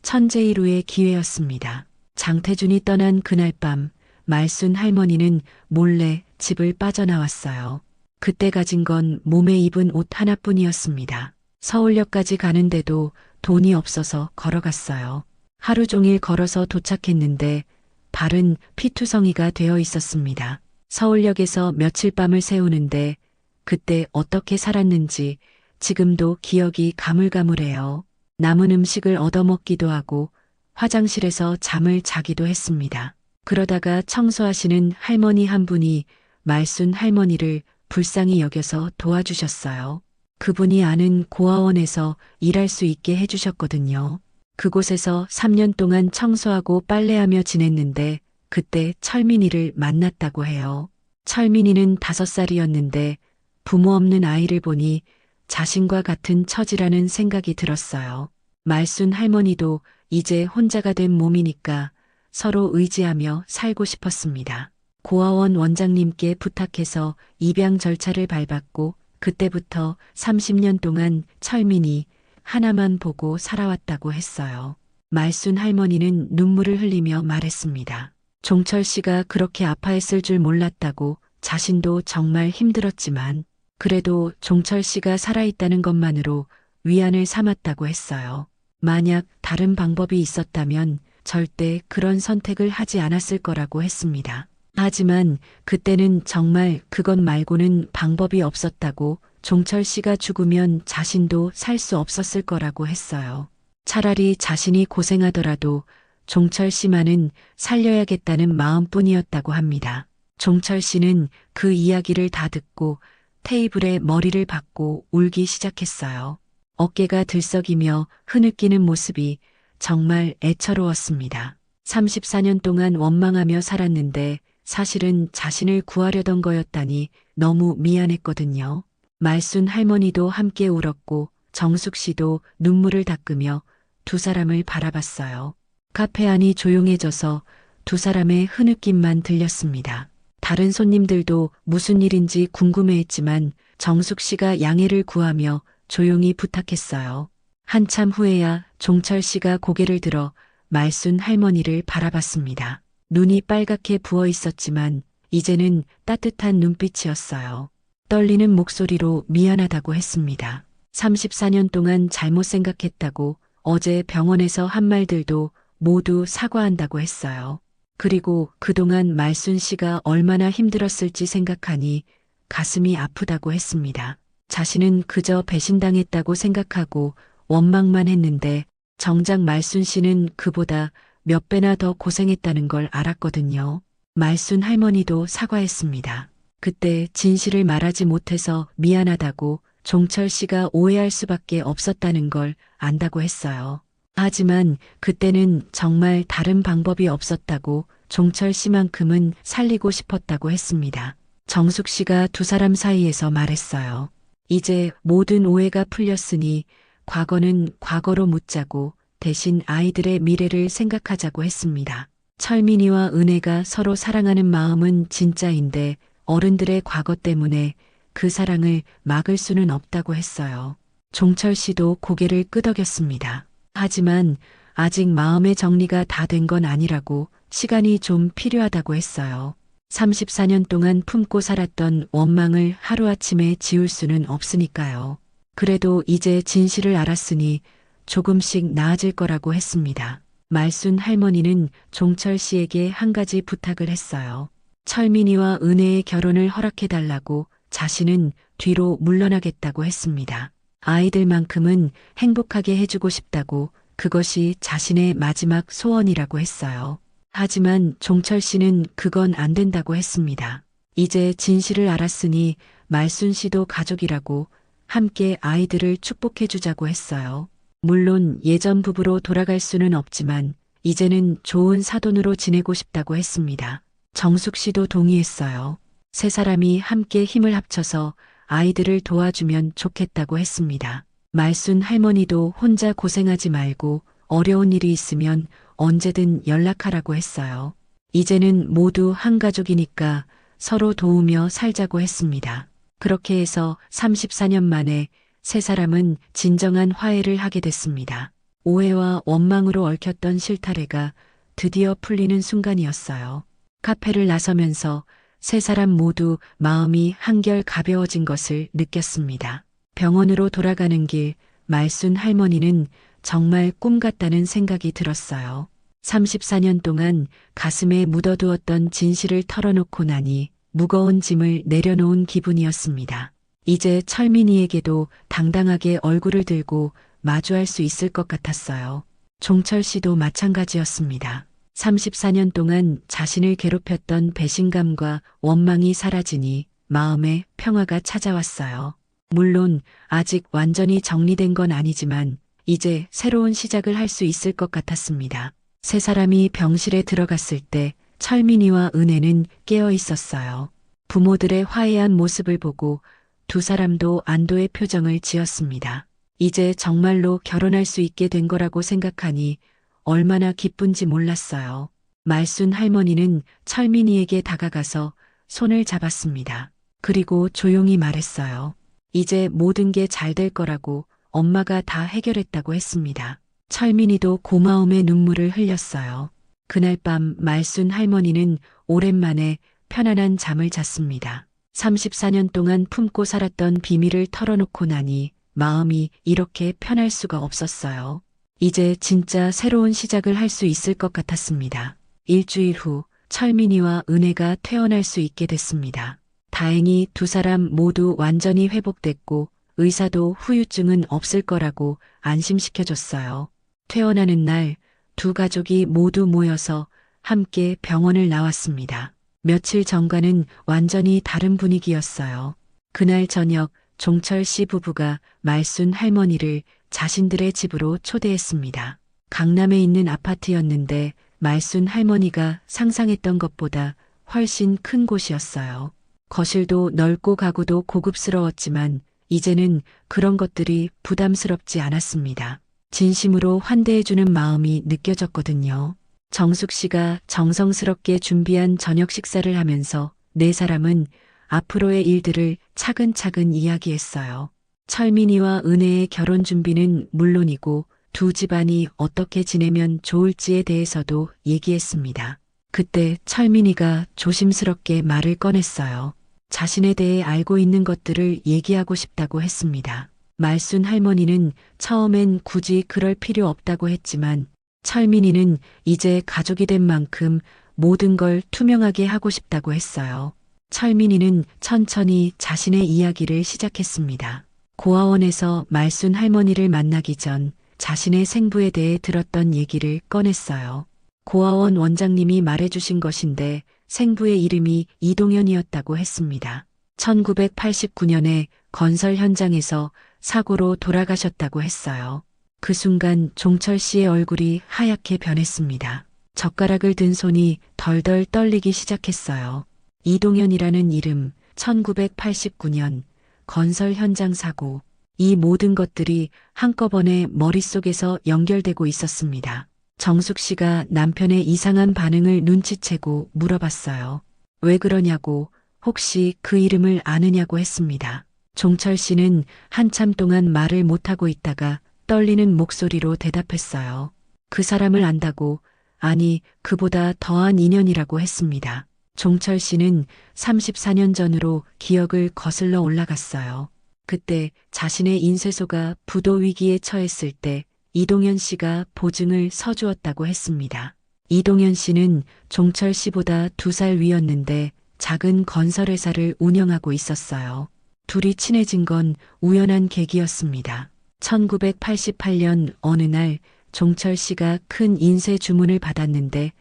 천재일우의 기회였습니다. 장태준이 떠난 그날 밤 말순 할머니는 몰래 집을 빠져나왔어요. 그때 가진 건 몸에 입은 옷 하나뿐이었습니다. 서울역까지 가는데도 돈이 없어서 걸어갔어요. 하루 종일 걸어서 도착했는데 발은 피투성이가 되어 있었습니다. 서울역에서 며칠 밤을 새우는데 그때 어떻게 살았는지 지금도 기억이 가물가물해요. 남은 음식을 얻어먹기도 하고 화장실에서 잠을 자기도 했습니다. 그러다가 청소하시는 할머니 한 분이 말순 할머니를 불쌍히 여겨서 도와주셨어요. 그분이 아는 고아원에서 일할 수 있게 해주셨거든요. 그곳에서 3년 동안 청소하고 빨래하며 지냈는데 그때 철민이를 만났다고 해요. 철민이는 5살이었는데 부모 없는 아이를 보니 자신과 같은 처지라는 생각이 들었어요. 말순 할머니도 이제 혼자가 된 몸이니까 서로 의지하며 살고 싶었습니다. 고아원 원장님께 부탁해서 입양 절차를 밟았고 그때부터 30년 동안 철민이 하나만 보고 살아왔다고 했어요. 말순 할머니는 눈물을 흘리며 말했습니다. 종철 씨가 그렇게 아파했을 줄 몰랐다고. 자신도 정말 힘들었지만 그래도 종철 씨가 살아있다는 것만으로 위안을 삼았다고 했어요. 만약 다른 방법이 있었다면 절대 그런 선택을 하지 않았을 거라고 했습니다. 하지만 그때는 정말 그것 말고는 방법이 없었다고, 종철 씨가 죽으면 자신도 살 수 없었을 거라고 했어요. 차라리 자신이 고생하더라도 종철 씨만은 살려야겠다는 마음뿐이었다고 합니다. 종철 씨는 그 이야기를 다 듣고 테이블에 머리를 박고 울기 시작했어요. 어깨가 들썩이며 흐느끼는 모습이 정말 애처로웠습니다. 34년 동안 원망하며 살았는데 사실은 자신을 구하려던 거였다니 너무 미안했거든요. 말순 할머니도 함께 울었고 정숙 씨도 눈물을 닦으며 두 사람을 바라봤어요. 카페 안이 조용해져서 두 사람의 흐느낌만 들렸습니다. 다른 손님들도 무슨 일인지 궁금해했지만 정숙 씨가 양해를 구하며 조용히 부탁했어요. 한참 후에야 종철 씨가 고개를 들어 말순 할머니를 바라봤습니다. 눈이 빨갛게 부어 있었지만 이제는 따뜻한 눈빛이었어요. 떨리는 목소리로 미안하다고 했습니다. 34년 동안 잘못 생각했다고, 어제 병원에서 한 말들도 모두 사과한다고 했어요. 그리고 그동안 말순 씨가 얼마나 힘들었을지 생각하니 가슴이 아프다고 했습니다. 자신은 그저 배신당했다고 생각하고 원망만 했는데 정작 말순 씨는 그보다 몇 배나 더 고생했다는 걸 알았거든요. 말순 할머니도 사과했습니다. 그때 진실을 말하지 못해서 미안하다고 종철 씨가 오해할 수밖에 없었다는 걸 안다고 했어요. 하지만 그때는 정말 다른 방법이 없었다고 종철 씨만큼은 살리고 싶었다고 했습니다. 정숙 씨가 두 사람 사이에서 말했어요. 이제 모든 오해가 풀렸으니 과거는 과거로 묻자고 대신 아이들의 미래를 생각하자고 했습니다. 철민이와 은혜가 서로 사랑하는 마음은 진짜인데 어른들의 과거 때문에 그 사랑을 막을 수는 없다고 했어요. 종철 씨도 고개를 끄덕였습니다. 하지만 아직 마음의 정리가 다 된 건 아니라고 시간이 좀 필요하다고 했어요. 34년 동안 품고 살았던 원망을 하루아침에 지울 수는 없으니까요. 그래도 이제 진실을 알았으니 조금씩 나아질 거라고 했습니다. 말순 할머니는 종철 씨에게 한 가지 부탁을 했어요. 철민이와 은혜의 결혼을 허락해달라고 자신은 뒤로 물러나겠다고 했습니다. 아이들만큼은 행복하게 해주고 싶다고 그것이 자신의 마지막 소원이라고 했어요. 하지만 종철 씨는 그건 안 된다고 했습니다. 이제 진실을 알았으니 말순 씨도 가족이라고 함께 아이들을 축복해 주자고 했어요. 물론 예전 부부로 돌아갈 수는 없지만 이제는 좋은 사돈으로 지내고 싶다고 했습니다. 정숙 씨도 동의했어요. 세 사람이 함께 힘을 합쳐서 아이들을 도와주면 좋겠다고 했습니다. 말순 할머니도 혼자 고생하지 말고 어려운 일이 있으면 언제든 연락하라고 했어요. 이제는 모두 한 가족이니까 서로 도우며 살자고 했습니다. 그렇게 해서 34년 만에 세 사람은 진정한 화해를 하게 됐습니다. 오해와 원망으로 얽혔던 실타래가 드디어 풀리는 순간이었어요. 카페를 나서면서 세 사람 모두 마음이 한결 가벼워진 것을 느꼈습니다. 병원으로 돌아가는 길 말순 할머니는 정말 꿈 같다는 생각이 들었어요. 34년 동안 가슴에 묻어두었던 진실을 털어놓고 나니 무거운 짐을 내려놓은 기분이었습니다. 이제 철민이에게도 당당하게 얼굴을 들고 마주할 수 있을 것 같았어요. 종철 씨도 마찬가지였습니다. 34년 동안 자신을 괴롭혔던 배신감과 원망이 사라지니 마음에 평화가 찾아왔어요. 물론 아직 완전히 정리된 건 아니지만 이제 새로운 시작을 할 수 있을 것 같았습니다. 세 사람이 병실에 들어갔을 때 철민이와 은혜는 깨어 있었어요. 부모들의 화해한 모습을 보고 두 사람도 안도의 표정을 지었습니다. 이제 정말로 결혼할 수 있게 된 거라고 생각하니 얼마나 기쁜지 몰랐어요. 말순 할머니는 철민이에게 다가가서 손을 잡았습니다. 그리고 조용히 말했어요. 이제 모든 게 잘 될 거라고 엄마가 다 해결했다고 했습니다. 철민이도 고마움의 눈물을 흘렸어요. 그날 밤 말순 할머니는 오랜만에 편안한 잠을 잤습니다. 34년 동안 품고 살았던 비밀을 털어놓고 나니 마음이 이렇게 편할 수가 없었어요. 이제 진짜 새로운 시작을 할 수 있을 것 같았습니다. 일주일 후 철민이와 은혜가 퇴원할 수 있게 됐습니다. 다행히 두 사람 모두 완전히 회복됐고 의사도 후유증은 없을 거라고 안심시켜줬어요. 퇴원하는 날 두 가족이 모두 모여서 함께 병원을 나왔습니다. 며칠 전과는 완전히 다른 분위기였어요. 그날 저녁 종철 씨 부부가 말순 할머니를 자신들의 집으로 초대했습니다. 강남에 있는 아파트였는데 말순 할머니가 상상했던 것보다 훨씬 큰 곳이었어요. 거실도 넓고 가구도 고급스러웠지만 이제는 그런 것들이 부담스럽지 않았습니다. 진심으로 환대해주는 마음이 느껴졌거든요. 정숙 씨가 정성스럽게 준비한 저녁 식사를 하면서 네 사람은 앞으로의 일들을 차근차근 이야기했어요. 철민이와 은혜의 결혼 준비는 물론이고 두 집안이 어떻게 지내면 좋을지에 대해서도 얘기했습니다. 그때 철민이가 조심스럽게 말을 꺼냈어요. 자신에 대해 알고 있는 것들을 얘기하고 싶다고 했습니다. 말순 할머니는 처음엔 굳이 그럴 필요 없다고 했지만 철민이는 이제 가족이 된 만큼 모든 걸 투명하게 하고 싶다고 했어요. 철민이는 천천히 자신의 이야기를 시작했습니다. 고아원에서 말순 할머니를 만나기 전 자신의 생부에 대해 들었던 얘기를 꺼냈어요. 고아원 원장님이 말해주신 것인데 생부의 이름이 이동현이었다고 했습니다. 1989년에 건설 현장에서 사고로 돌아가셨다고 했어요. 그 순간 종철 씨의 얼굴이 하얗게 변했습니다. 젓가락을 든 손이 덜덜 떨리기 시작했어요. 이동현이라는 이름, 1989년 건설 현장 사고, 이 모든 것들이 한꺼번에 머릿속에서 연결되고 있었습니다. 정숙 씨가 남편의 이상한 반응을 눈치채고 물어봤어요. 왜 그러냐고, 혹시 그 이름을 아느냐고 했습니다. 종철 씨는 한참 동안 말을 못하고 있다가 떨리는 목소리로 대답했어요. 그 사람을 안다고, 아니, 그보다 더한 인연이라고 했습니다. 종철 씨는 34년 전으로 기억을 거슬러 올라갔어요. 그때 자신의 인쇄소가 부도 위기에 처했을 때 이동현 씨가 보증을 서주었다고 했습니다. 이동현 씨는 종철 씨보다 2살 위였는데 작은 건설회사를 운영하고 있었어요. 둘이 친해진 건 우연한 계기였습니다. 1988년 어느 날 종철 씨가 큰 인쇄 주문을 받았는데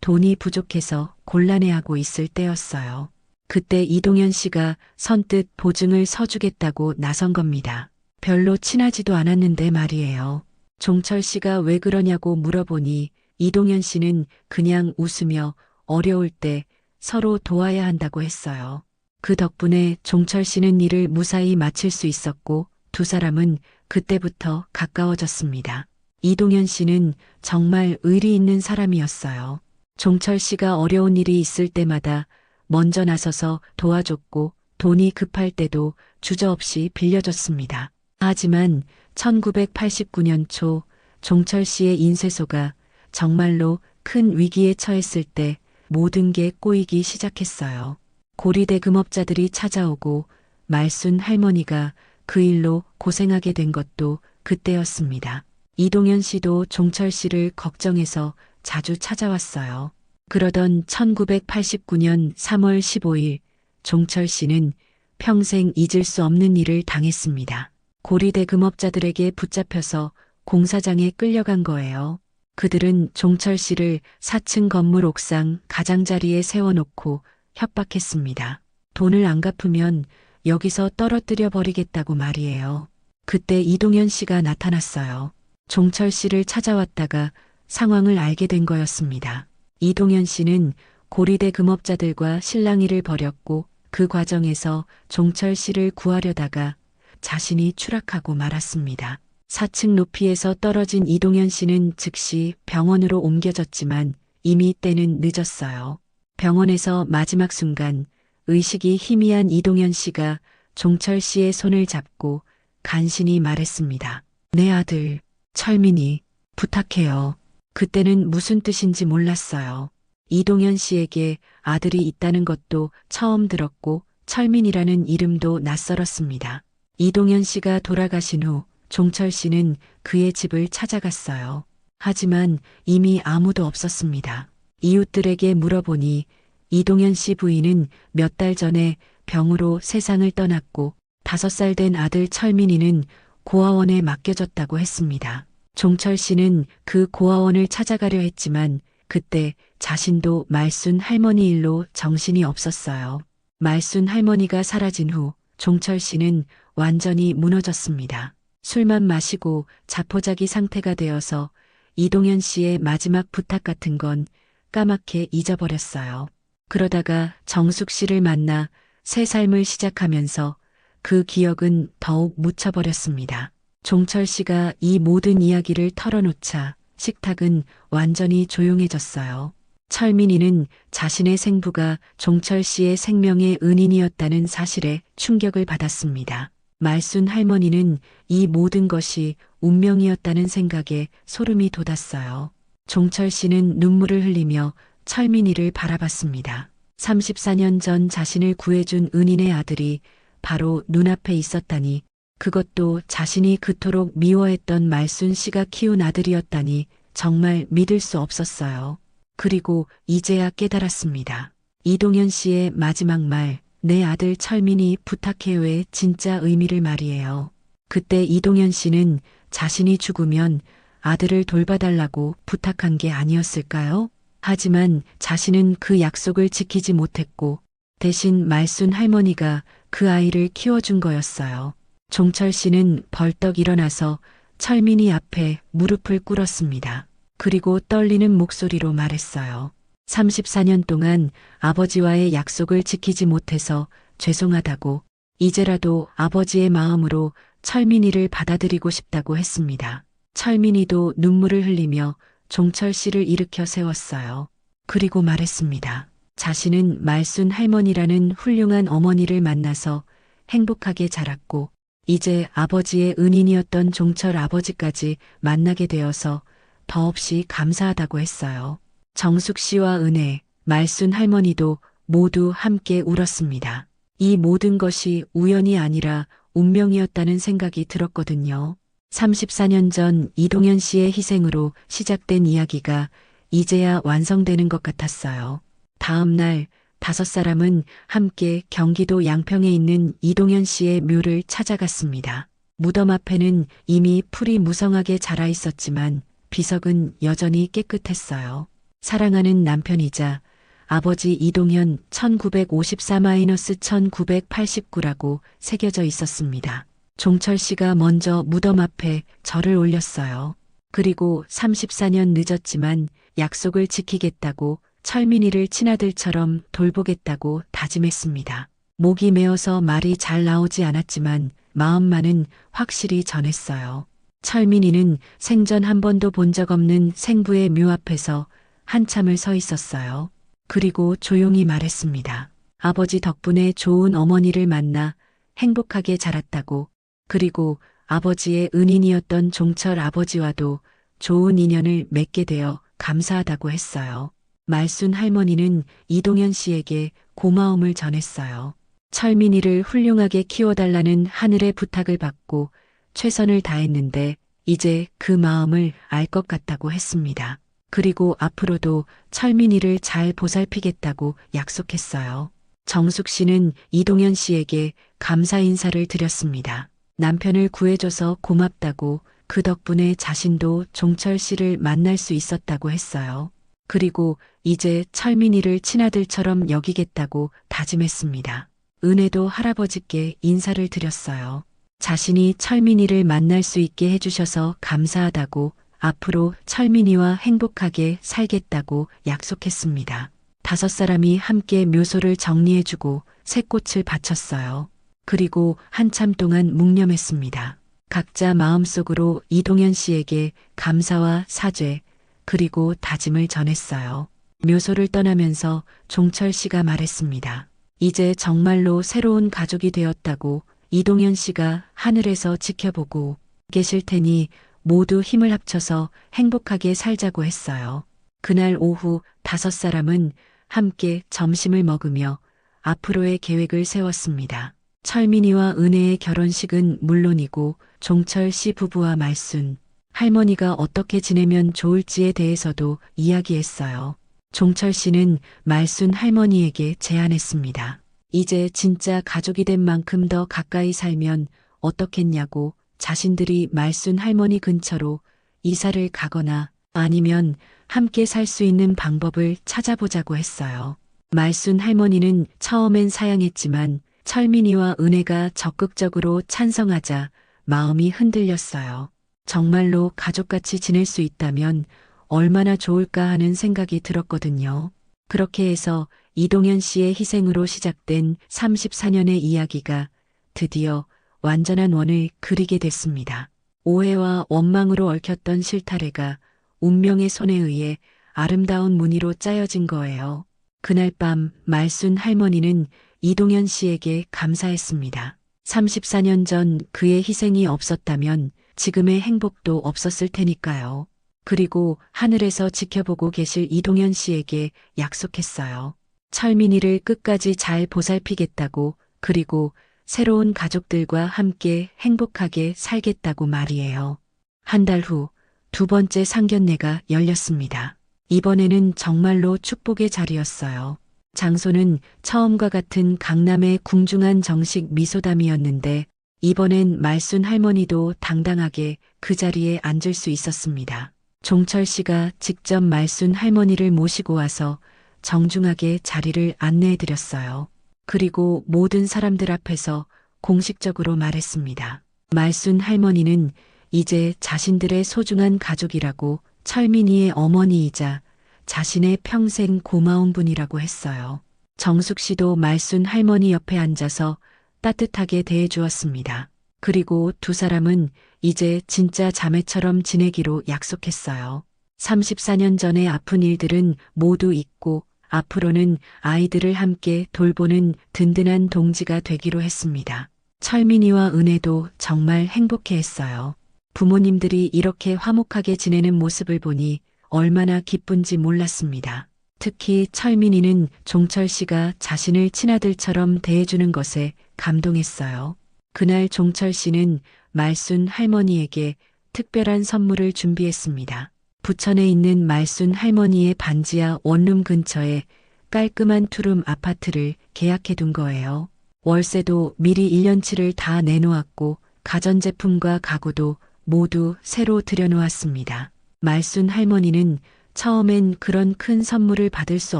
돈이 부족해서 곤란해하고 있을 때였어요. 그때 이동현 씨가 선뜻 보증을 서주겠다고 나선 겁니다. 별로 친하지도 않았는데 말이에요. 종철 씨가 왜 그러냐고 물어보니 이동현 씨는 그냥 웃으며 어려울 때 서로 도와야 한다고 했어요. 그 덕분에 종철 씨는 일을 무사히 마칠 수 있었고 두 사람은 그때부터 가까워졌습니다. 이동현 씨는 정말 의리 있는 사람이었어요. 종철 씨가 어려운 일이 있을 때마다 먼저 나서서 도와줬고 돈이 급할 때도 주저없이 빌려줬습니다. 하지만 1989년 초 종철 씨의 인쇄소가 정말로 큰 위기에 처했을 때 모든 게 꼬이기 시작했어요. 고리대 금업자들이 찾아오고 말순 할머니가 그 일로 고생하게 된 것도 그때였습니다. 이동현 씨도 종철 씨를 걱정해서 자주 찾아왔어요. 그러던 1989년 3월 15일 종철 씨는 평생 잊을 수 없는 일을 당했습니다. 고리대 금업자들에게 붙잡혀서 공사장에 끌려간 거예요. 그들은 종철 씨를 4층 건물 옥상 가장자리에 세워놓고 협박했습니다. 돈을 안 갚으면 여기서 떨어뜨려 버리겠다고 말이에요. 그때 이동현 씨가 나타났어요. 종철 씨를 찾아왔다가 상황을 알게 된 거였습니다. 이동현 씨는 고리대 금업자들과 실랑이를 벌였고 그 과정에서 종철 씨를 구하려다가 자신이 추락하고 말았습니다. 4층 높이에서 떨어진 이동현 씨는 즉시 병원으로 옮겨졌지만 이미 때는 늦었어요. 병원에서 마지막 순간 의식이 희미한 이동현 씨가 종철 씨의 손을 잡고 간신히 말했습니다. 내 아들, 철민이, 부탁해요. 그때는 무슨 뜻인지 몰랐어요. 이동현 씨에게 아들이 있다는 것도 처음 들었고 철민이라는 이름도 낯설었습니다. 이동현 씨가 돌아가신 후 종철 씨는 그의 집을 찾아갔어요. 하지만 이미 아무도 없었습니다. 이웃들에게 물어보니 이동현 씨 부인은 몇 달 전에 병으로 세상을 떠났고 5살 된 아들 철민이는 고아원에 맡겨졌다고 했습니다. 종철 씨는 그 고아원을 찾아가려 했지만 그때 자신도 말순 할머니 일로 정신이 없었어요. 말순 할머니가 사라진 후 종철 씨는 완전히 무너졌습니다. 술만 마시고 자포자기 상태가 되어서 이동현 씨의 마지막 부탁 같은 건 까맣게 잊어버렸어요. 그러다가 정숙 씨를 만나 새 삶을 시작하면서 그 기억은 더욱 묻혀버렸습니다. 종철 씨가 이 모든 이야기를 털어놓자 식탁은 완전히 조용해졌어요. 철민이는 자신의 생부가 종철 씨의 생명의 은인이었다는 사실에 충격을 받았습니다. 말순 할머니는 이 모든 것이 운명이었다는 생각에 소름이 돋았어요. 종철 씨는 눈물을 흘리며 철민이를 바라봤습니다. 34년 전 자신을 구해준 은인의 아들이 바로 눈앞에 있었다니, 그것도 자신이 그토록 미워했던 말순 씨가 키운 아들이었다니 정말 믿을 수 없었어요. 그리고 이제야 깨달았습니다. 이동현 씨의 마지막 말, 내 아들 철민이 부탁해요의 진짜 의미를 말이에요. 그때 이동현 씨는 자신이 죽으면 아들을 돌봐달라고 부탁한 게 아니었을까요? 하지만 자신은 그 약속을 지키지 못했고 대신 말순 할머니가 그 아이를 키워준 거였어요. 종철 씨는 벌떡 일어나서 철민이 앞에 무릎을 꿇었습니다. 그리고 떨리는 목소리로 말했어요. 34년 동안 아버지와의 약속을 지키지 못해서 죄송하다고, 이제라도 아버지의 마음으로 철민이를 받아들이고 싶다고 했습니다. 철민이도 눈물을 흘리며 종철 씨를 일으켜 세웠어요. 그리고 말했습니다. 자신은 말순 할머니라는 훌륭한 어머니를 만나서 행복하게 자랐고, 이제 아버지의 은인이었던 종철 아버지까지 만나게 되어서 더없이 감사하다고 했어요. 정숙 씨와 은혜, 말순 할머니도 모두 함께 울었습니다. 이 모든 것이 우연이 아니라 운명이었다는 생각이 들었거든요. 34년 전 이동현 씨의 희생으로 시작된 이야기가 이제야 완성되는 것 같았어요. 다음 날 5사람은 함께 경기도 양평에 있는 이동현 씨의 묘를 찾아갔습니다. 무덤 앞에는 이미 풀이 무성하게 자라 있었지만 비석은 여전히 깨끗했어요. 사랑하는 남편이자 아버지 이동현 1954-1989라고 새겨져 있었습니다. 종철 씨가 먼저 무덤 앞에 절을 올렸어요. 그리고 34년 늦었지만 약속을 지키겠다고 철민이를 친아들처럼 돌보겠다고 다짐했습니다. 목이 메어서 말이 잘 나오지 않았지만 마음만은 확실히 전했어요. 철민이는 생전 한 번도 본 적 없는 생부의 묘 앞에서 한참을 서 있었어요. 그리고 조용히 말했습니다. 아버지 덕분에 좋은 어머니를 만나 행복하게 자랐다고, 그리고 아버지의 은인이었던 종철 아버지와도 좋은 인연을 맺게 되어 감사하다고 했어요. 말순 할머니는 이동현 씨에게 고마움을 전했어요. 철민이를 훌륭하게 키워달라는 하늘의 부탁을 받고 최선을 다했는데 이제 그 마음을 알 것 같다고 했습니다. 그리고 앞으로도 철민이를 잘 보살피겠다고 약속했어요. 정숙 씨는 이동현 씨에게 감사 인사를 드렸습니다. 남편을 구해줘서 고맙다고, 그 덕분에 자신도 종철 씨를 만날 수 있었다고 했어요. 그리고 이제 철민이를 친아들처럼 여기겠다고 다짐했습니다. 은혜도 할아버지께 인사를 드렸어요. 자신이 철민이를 만날 수 있게 해주셔서 감사하다고, 앞으로 철민이와 행복하게 살겠다고 약속했습니다. 5사람이 함께 묘소를 정리해주고 새꽃을 바쳤어요. 그리고 한참 동안 묵념했습니다. 각자 마음속으로 이동현 씨에게 감사와 사죄, 그리고 다짐을 전했어요. 묘소를 떠나면서 종철 씨가 말했습니다. 이제 정말로 새로운 가족이 되었다고, 이동현 씨가 하늘에서 지켜보고 계실 테니 모두 힘을 합쳐서 행복하게 살자고 했어요. 그날 오후 5사람은 함께 점심을 먹으며 앞으로의 계획을 세웠습니다. 철민이와 은혜의 결혼식은 물론이고 종철 씨 부부와 말순 할머니가 어떻게 지내면 좋을지에 대해서도 이야기했어요. 종철 씨는 말순 할머니에게 제안했습니다. 이제 진짜 가족이 된 만큼 더 가까이 살면 어떻겠냐고, 자신들이 말순 할머니 근처로 이사를 가거나 아니면 함께 살 수 있는 방법을 찾아보자고 했어요. 말순 할머니는 처음엔 사양했지만 철민이와 은혜가 적극적으로 찬성하자 마음이 흔들렸어요. 정말로 가족같이 지낼 수 있다면 얼마나 좋을까 하는 생각이 들었거든요. 그렇게 해서 이동현 씨의 희생으로 시작된 34년의 이야기가 드디어 완전한 원을 그리게 됐습니다. 오해와 원망으로 얽혔던 실타래가 운명의 손에 의해 아름다운 무늬로 짜여진 거예요. 그날 밤 말순 할머니는 이동현 씨에게 감사했습니다. 34년 전 그의 희생이 없었다면 지금의 행복도 없었을 테니까요. 그리고 하늘에서 지켜보고 계실 이동현 씨에게 약속했어요. 철민이를 끝까지 잘 보살피겠다고, 그리고 새로운 가족들과 함께 행복하게 살겠다고 말이에요. 한 달 후 2번째 상견례가 열렸습니다. 이번에는 정말로 축복의 자리였어요. 장소는 처음과 같은 강남의 궁중한 정식 미소담이었는데 이번엔 말순 할머니도 당당하게 그 자리에 앉을 수 있었습니다. 종철 씨가 직접 말순 할머니를 모시고 와서 정중하게 자리를 안내해 드렸어요. 그리고 모든 사람들 앞에서 공식적으로 말했습니다. 말순 할머니는 이제 자신들의 소중한 가족이라고 철민이의 어머니이자 자신의 평생 고마운 분이라고 했어요. 정숙 씨도 말순 할머니 옆에 앉아서 따뜻하게 대해 주었습니다. 그리고 두 사람은 이제 진짜 자매처럼 지내기로 약속했어요. 34년 전에 아픈 일들은 모두 잊고 앞으로는 아이들을 함께 돌보는 든든한 동지가 되기로 했습니다. 철민이와 은혜도 정말 행복해했어요. 부모님들이 이렇게 화목하게 지내는 모습을 보니 얼마나 기쁜지 몰랐습니다. 특히 철민이는 종철 씨가 자신을 친아들처럼 대해주는 것에 감동했어요. 그날 종철 씨는 말순 할머니에게 특별한 선물을 준비했습니다. 부천에 있는 말순 할머니의 반지하 원룸 근처에 깔끔한 투룸 아파트를 계약해 둔 거예요. 월세도 미리 1년치를 다 내놓았고 가전제품과 가구도 모두 새로 들여놓았습니다. 말순 할머니는 처음엔 그런 큰 선물을 받을 수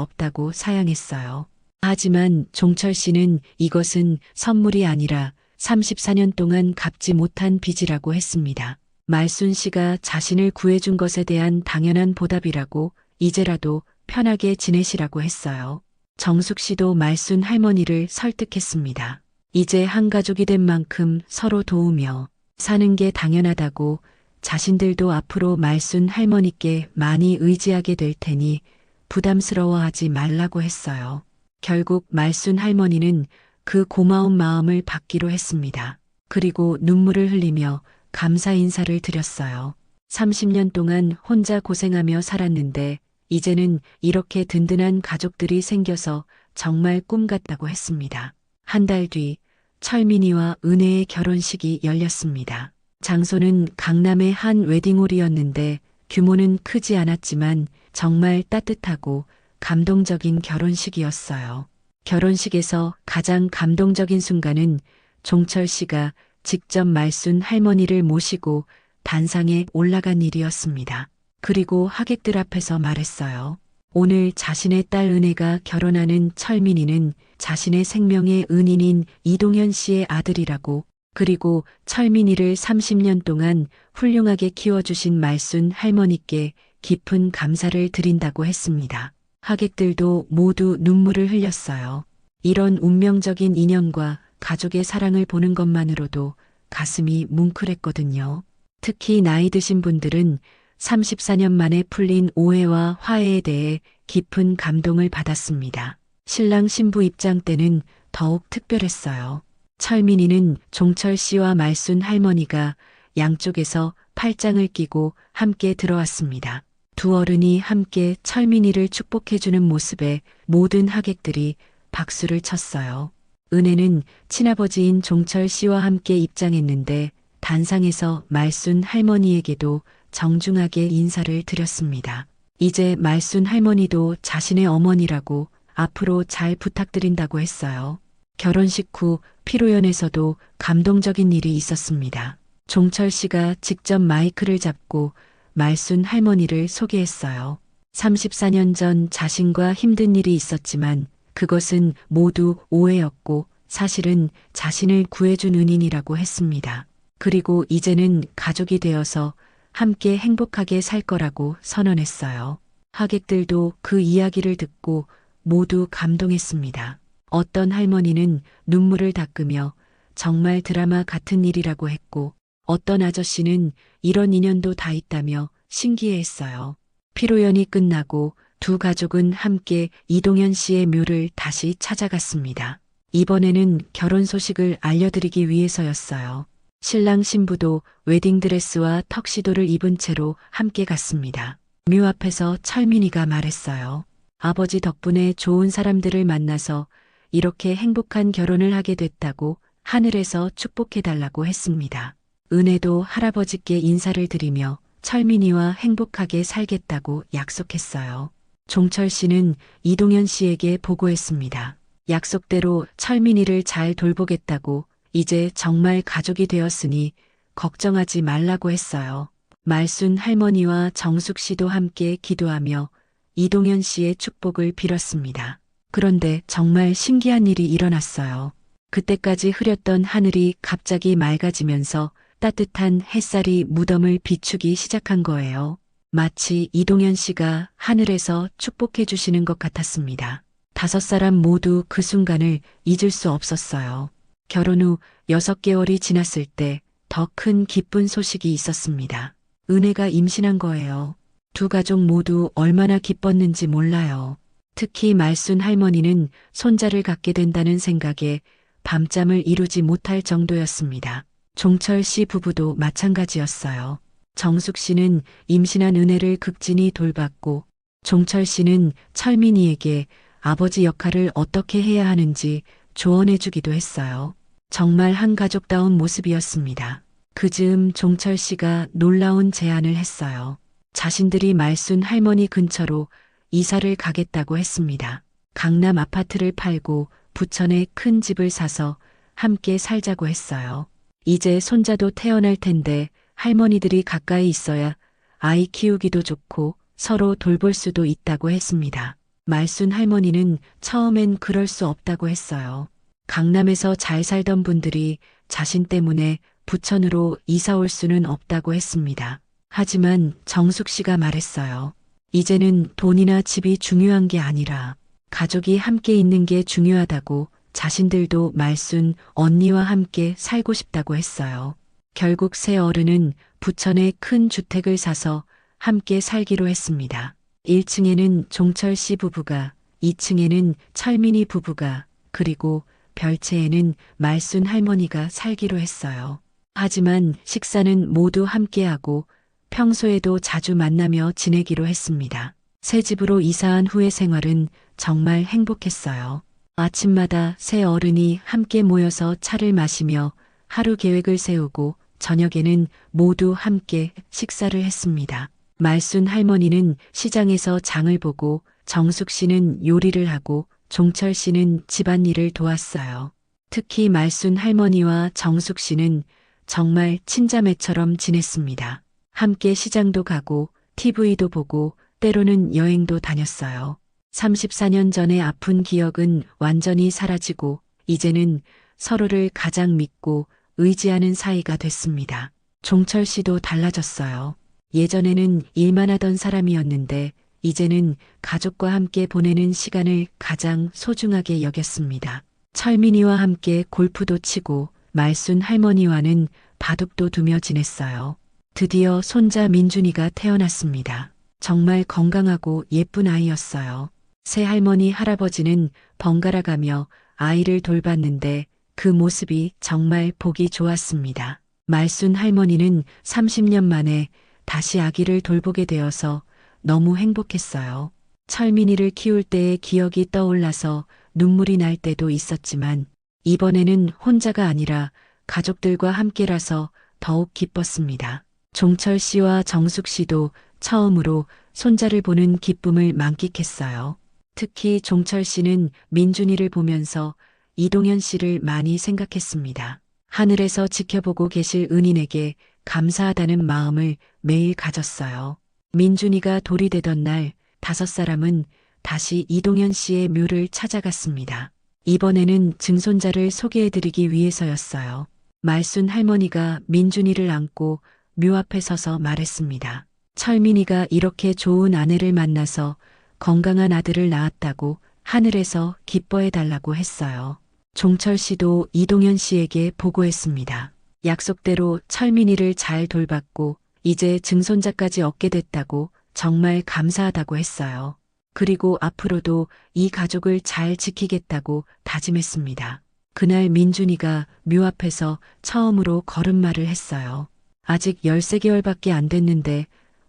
없다고 사양했어요. 하지만 종철 씨는 이것은 선물이 아니라 34년 동안 갚지 못한 빚이라고 했습니다. 말순 씨가 자신을 구해준 것에 대한 당연한 보답이라고 이제라도 편하게 지내시라고 했어요. 정숙 씨도 말순 할머니를 설득했습니다. 이제 한 가족이 된 만큼 서로 도우며 사는 게 당연하다고 자신들도 앞으로 말순 할머니께 많이 의지하게 될 테니 부담스러워하지 말라고 했어요. 결국 말순 할머니는 그 고마운 마음을 받기로 했습니다. 그리고 눈물을 흘리며 감사 인사를 드렸어요. 30년 동안 혼자 고생하며 살았는데 이제는 이렇게 든든한 가족들이 생겨서 정말 꿈 같다고 했습니다. 한 달 뒤 철민이와 은혜의 결혼식이 열렸습니다. 장소는 강남의 한 웨딩홀이었는데 규모는 크지 않았지만 정말 따뜻하고 감동적인 결혼식이었어요. 결혼식에서 가장 감동적인 순간은 종철 씨가 직접 말순 할머니를 모시고 단상에 올라간 일이었습니다. 그리고 하객들 앞에서 말했어요. 오늘 자신의 딸 은혜가 결혼하는 철민이는 자신의 생명의 은인인 이동현 씨의 아들이라고, 그리고 철민이를 30년 동안 훌륭하게 키워주신 말순 할머니께 깊은 감사를 드린다고 했습니다. 하객들도 모두 눈물을 흘렸어요. 이런 운명적인 인연과 가족의 사랑을 보는 것만으로도 가슴이 뭉클했거든요. 특히 나이 드신 분들은 34년 만에 풀린 오해와 화해에 대해 깊은 감동을 받았습니다. 신랑 신부 입장 때는 더욱 특별했어요. 철민이는 종철 씨와 말순 할머니가 양쪽에서 팔짱을 끼고 함께 들어왔습니다. 두 어른이 함께 철민이를 축복해주는 모습에 모든 하객들이 박수를 쳤어요. 은혜는 친아버지인 종철 씨와 함께 입장했는데 단상에서 말순 할머니에게도 정중하게 인사를 드렸습니다. 이제 말순 할머니도 자신의 어머니라고 앞으로 잘 부탁드린다고 했어요. 결혼식 후 피로연에서도 감동적인 일이 있었습니다. 종철 씨가 직접 마이크를 잡고 말순 할머니를 소개했어요. 34년 전 자신과 힘든 일이 있었지만 그것은 모두 오해였고 사실은 자신을 구해준 은인이라고 했습니다. 그리고 이제는 가족이 되어서 함께 행복하게 살 거라고 선언했어요. 하객들도 그 이야기를 듣고 모두 감동했습니다. 어떤 할머니는 눈물을 닦으며 정말 드라마 같은 일이라고 했고 어떤 아저씨는 이런 인연도 다 있다며 신기해했어요. 피로연이 끝나고 두 가족은 함께 이동현 씨의 묘를 다시 찾아갔습니다. 이번에는 결혼 소식을 알려드리기 위해서였어요. 신랑 신부도 웨딩드레스와 턱시도를 입은 채로 함께 갔습니다. 묘 앞에서 철민이가 말했어요. 아버지 덕분에 좋은 사람들을 만나서 이렇게 행복한 결혼을 하게 됐다고 하늘에서 축복해달라고 했습니다. 은혜도 할아버지께 인사를 드리며 철민이와 행복하게 살겠다고 약속했어요. 종철 씨는 이동현 씨에게 보고했습니다. 약속대로 철민이를 잘 돌보겠다고 이제 정말 가족이 되었으니 걱정하지 말라고 했어요. 말순 할머니와 정숙 씨도 함께 기도하며 이동현 씨의 축복을 빌었습니다. 그런데 정말 신기한 일이 일어났어요. 그때까지 흐렸던 하늘이 갑자기 맑아지면서 따뜻한 햇살이 무덤을 비추기 시작한 거예요. 마치 이동현 씨가 하늘에서 축복해 주시는 것 같았습니다. 5사람 모두 그 순간을 잊을 수 없었어요. 결혼 후 6개월이 지났을 때 더 큰 기쁜 소식이 있었습니다. 은혜가 임신한 거예요. 두 가족 모두 얼마나 기뻤는지 몰라요. 특히 말순 할머니는 손자를 갖게 된다는 생각에 밤잠을 이루지 못할 정도였습니다. 종철 씨 부부도 마찬가지였어요. 정숙 씨는 임신한 은혜를 극진히 돌봤고, 종철 씨는 철민이에게 아버지 역할을 어떻게 해야 하는지 조언해 주기도 했어요. 정말 한 가족다운 모습이었습니다. 그 즈음 종철 씨가 놀라운 제안을 했어요. 자신들이 말순 할머니 근처로 이사를 가겠다고 했습니다. 강남 아파트를 팔고 부천에 큰 집을 사서 함께 살자고 했어요. 이제 손자도 태어날 텐데 할머니들이 가까이 있어야 아이 키우기도 좋고 서로 돌볼 수도 있다고 했습니다. 말순 할머니는 처음엔 그럴 수 없다고 했어요. 강남에서 잘 살던 분들이 자신 때문에 부천으로 이사 올 수는 없다고 했습니다. 하지만 정숙 씨가 말했어요. 이제는 돈이나 집이 중요한 게 아니라 가족이 함께 있는 게 중요하다고, 자신들도 말순 언니와 함께 살고 싶다고 했어요. 결국 세 어른은 부천에 큰 주택을 사서 함께 살기로 했습니다. 1층에는 종철 씨 부부가, 2층에는 철민이 부부가, 그리고 별채에는 말순 할머니가 살기로 했어요. 하지만 식사는 모두 함께하고 평소에도 자주 만나며 지내기로 했습니다. 새 집으로 이사한 후의 생활은 정말 행복했어요. 아침마다 세 어른이 함께 모여서 차를 마시며 하루 계획을 세우고 저녁에는 모두 함께 식사를 했습니다. 말순 할머니는 시장에서 장을 보고 정숙 씨는 요리를 하고 종철 씨는 집안일을 도왔어요. 특히 말순 할머니와 정숙 씨는 정말 친자매처럼 지냈습니다. 함께 시장도 가고 TV도 보고 때로는 여행도 다녔어요. 34년 전의 아픈 기억은 완전히 사라지고 이제는 서로를 가장 믿고 의지하는 사이가 됐습니다. 종철 씨도 달라졌어요. 예전에는 일만 하던 사람이었는데 이제는 가족과 함께 보내는 시간을 가장 소중하게 여겼습니다. 철민이와 함께 골프도 치고 말순 할머니와는 바둑도 두며 지냈어요. 드디어 손자 민준이가 태어났습니다. 정말 건강하고 예쁜 아이였어요. 새할머니 할아버지는 번갈아 가며 아이를 돌봤는데 그 모습이 정말 보기 좋았습니다. 말순 할머니는 30년 만에 다시 아기를 돌보게 되어서 너무 행복했어요. 철민이를 키울 때의 기억이 떠올라서 눈물이 날 때도 있었지만 이번에는 혼자가 아니라 가족들과 함께라서 더욱 기뻤습니다. 종철 씨와 정숙 씨도 처음으로 손자를 보는 기쁨을 만끽했어요. 특히 종철 씨는 민준이를 보면서 이동현 씨를 많이 생각했습니다. 하늘에서 지켜보고 계실 은인에게 감사하다는 마음을 매일 가졌어요. 민준이가 돌이 되던 날 5사람은 다시 이동현 씨의 묘를 찾아갔습니다. 이번에는 증손자를 소개해드리기 위해서였어요. 말순 할머니가 민준이를 안고 묘 앞에 서서 말했습니다. 철민이가 이렇게 좋은 아내를 만나서 건강한 아들을 낳았다고 하늘에서 기뻐해달라고 했어요. 종철 씨도 이동현 씨에게 보고했습니다. 약속대로 철민이를 잘 돌봤고 이제 증손자까지 얻게 됐다고 정말 감사하다고 했어요. 그리고 앞으로도 이 가족을 잘 지키겠다고 다짐했습니다. 그날 민준이가 묘 앞에서 처음으로 걸음마를 했어요. 아직 13개월밖에 안 됐는데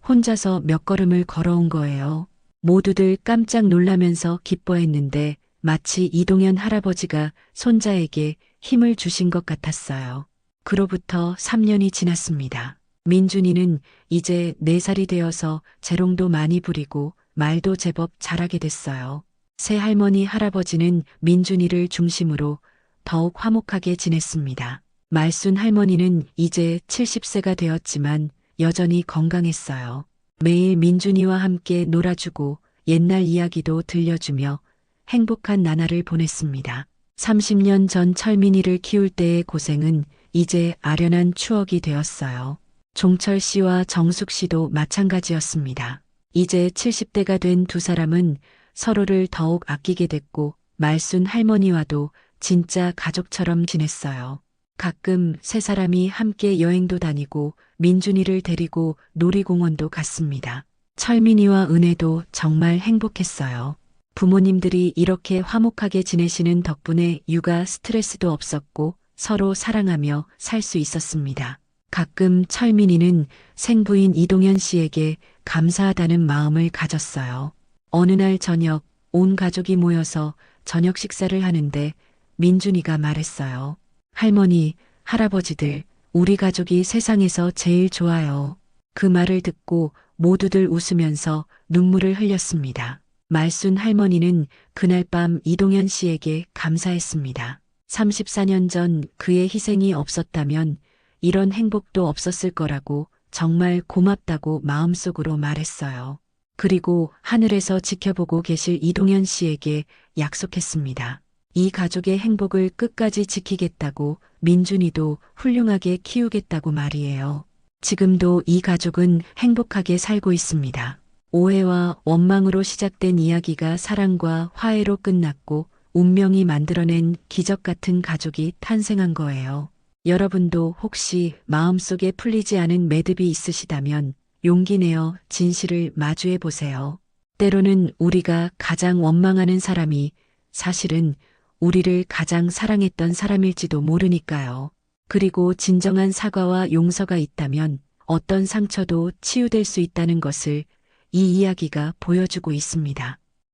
혼자서 몇 걸음을 걸어온 거예요. 모두들 깜짝 놀라면서 기뻐했는데 마치 이동현 할아버지가 손자에게 힘을 주신 것 같았어요. 그로부터 3년이 지났습니다. 민준이는 이제 4살이 되어서 재롱도 많이 부리고 말도 제법 잘하게 됐어요. 새할머니 할아버지는 민준이를 중심으로 더욱 화목하게 지냈습니다. 말순 할머니는 이제 70세가 되었지만 여전히 건강했어요. 매일 민준이와 함께 놀아주고 옛날 이야기도 들려주며 행복한 나날을 보냈습니다. 30년 전 철민이를 키울 때의 고생은 이제 아련한 추억이 되었어요. 종철 씨와 정숙 씨도 마찬가지였습니다. 이제 70대가 된 두 사람은 서로를 더욱 아끼게 됐고 말순 할머니와도 진짜 가족처럼 지냈어요. 가끔 세 사람이 함께 여행도 다니고 민준이를 데리고 놀이공원도 갔습니다. 철민이와 은혜도 정말 행복했어요. 부모님들이 이렇게 화목하게 지내시는 덕분에 육아 스트레스도 없었고 서로 사랑하며 살 수 있었습니다. 가끔 철민이는 생부인 이동현 씨에게 감사하다는 마음을 가졌어요. 어느 날 저녁 온 가족이 모여서 저녁 식사를 하는데 민준이가 말했어요. 할머니, 할아버지들, 우리 가족이 세상에서 제일 좋아요. 그 말을 듣고 모두들 웃으면서 눈물을 흘렸습니다. 말순 할머니는 그날 밤 이동현 씨에게 감사했습니다. 34년 전 그의 희생이 없었다면 이런 행복도 없었을 거라고 정말 고맙다고 마음속으로 말했어요. 그리고 하늘에서 지켜보고 계실 이동현 씨에게 약속했습니다. 이 가족의 행복을 끝까지 지키겠다고 민준이도 훌륭하게 키우겠다고 말이에요. 지금도 이 가족은 행복하게 살고 있습니다. 오해와 원망으로 시작된 이야기가 사랑과 화해로 끝났고 운명이 만들어낸 기적 같은 가족이 탄생한 거예요. 여러분도 혹시 마음속에 풀리지 않은 매듭이 있으시다면 용기 내어 진실을 마주해 보세요. 때로는 우리가 가장 원망하는 사람이 사실은 우리를 가장 사랑했던 사람일지도 모르니까요. 그리고 진정한 사과와 용서가 있다면 어떤 상처도 치유될 수 있다는 것을 이 이야기가 보여주고 있습니다.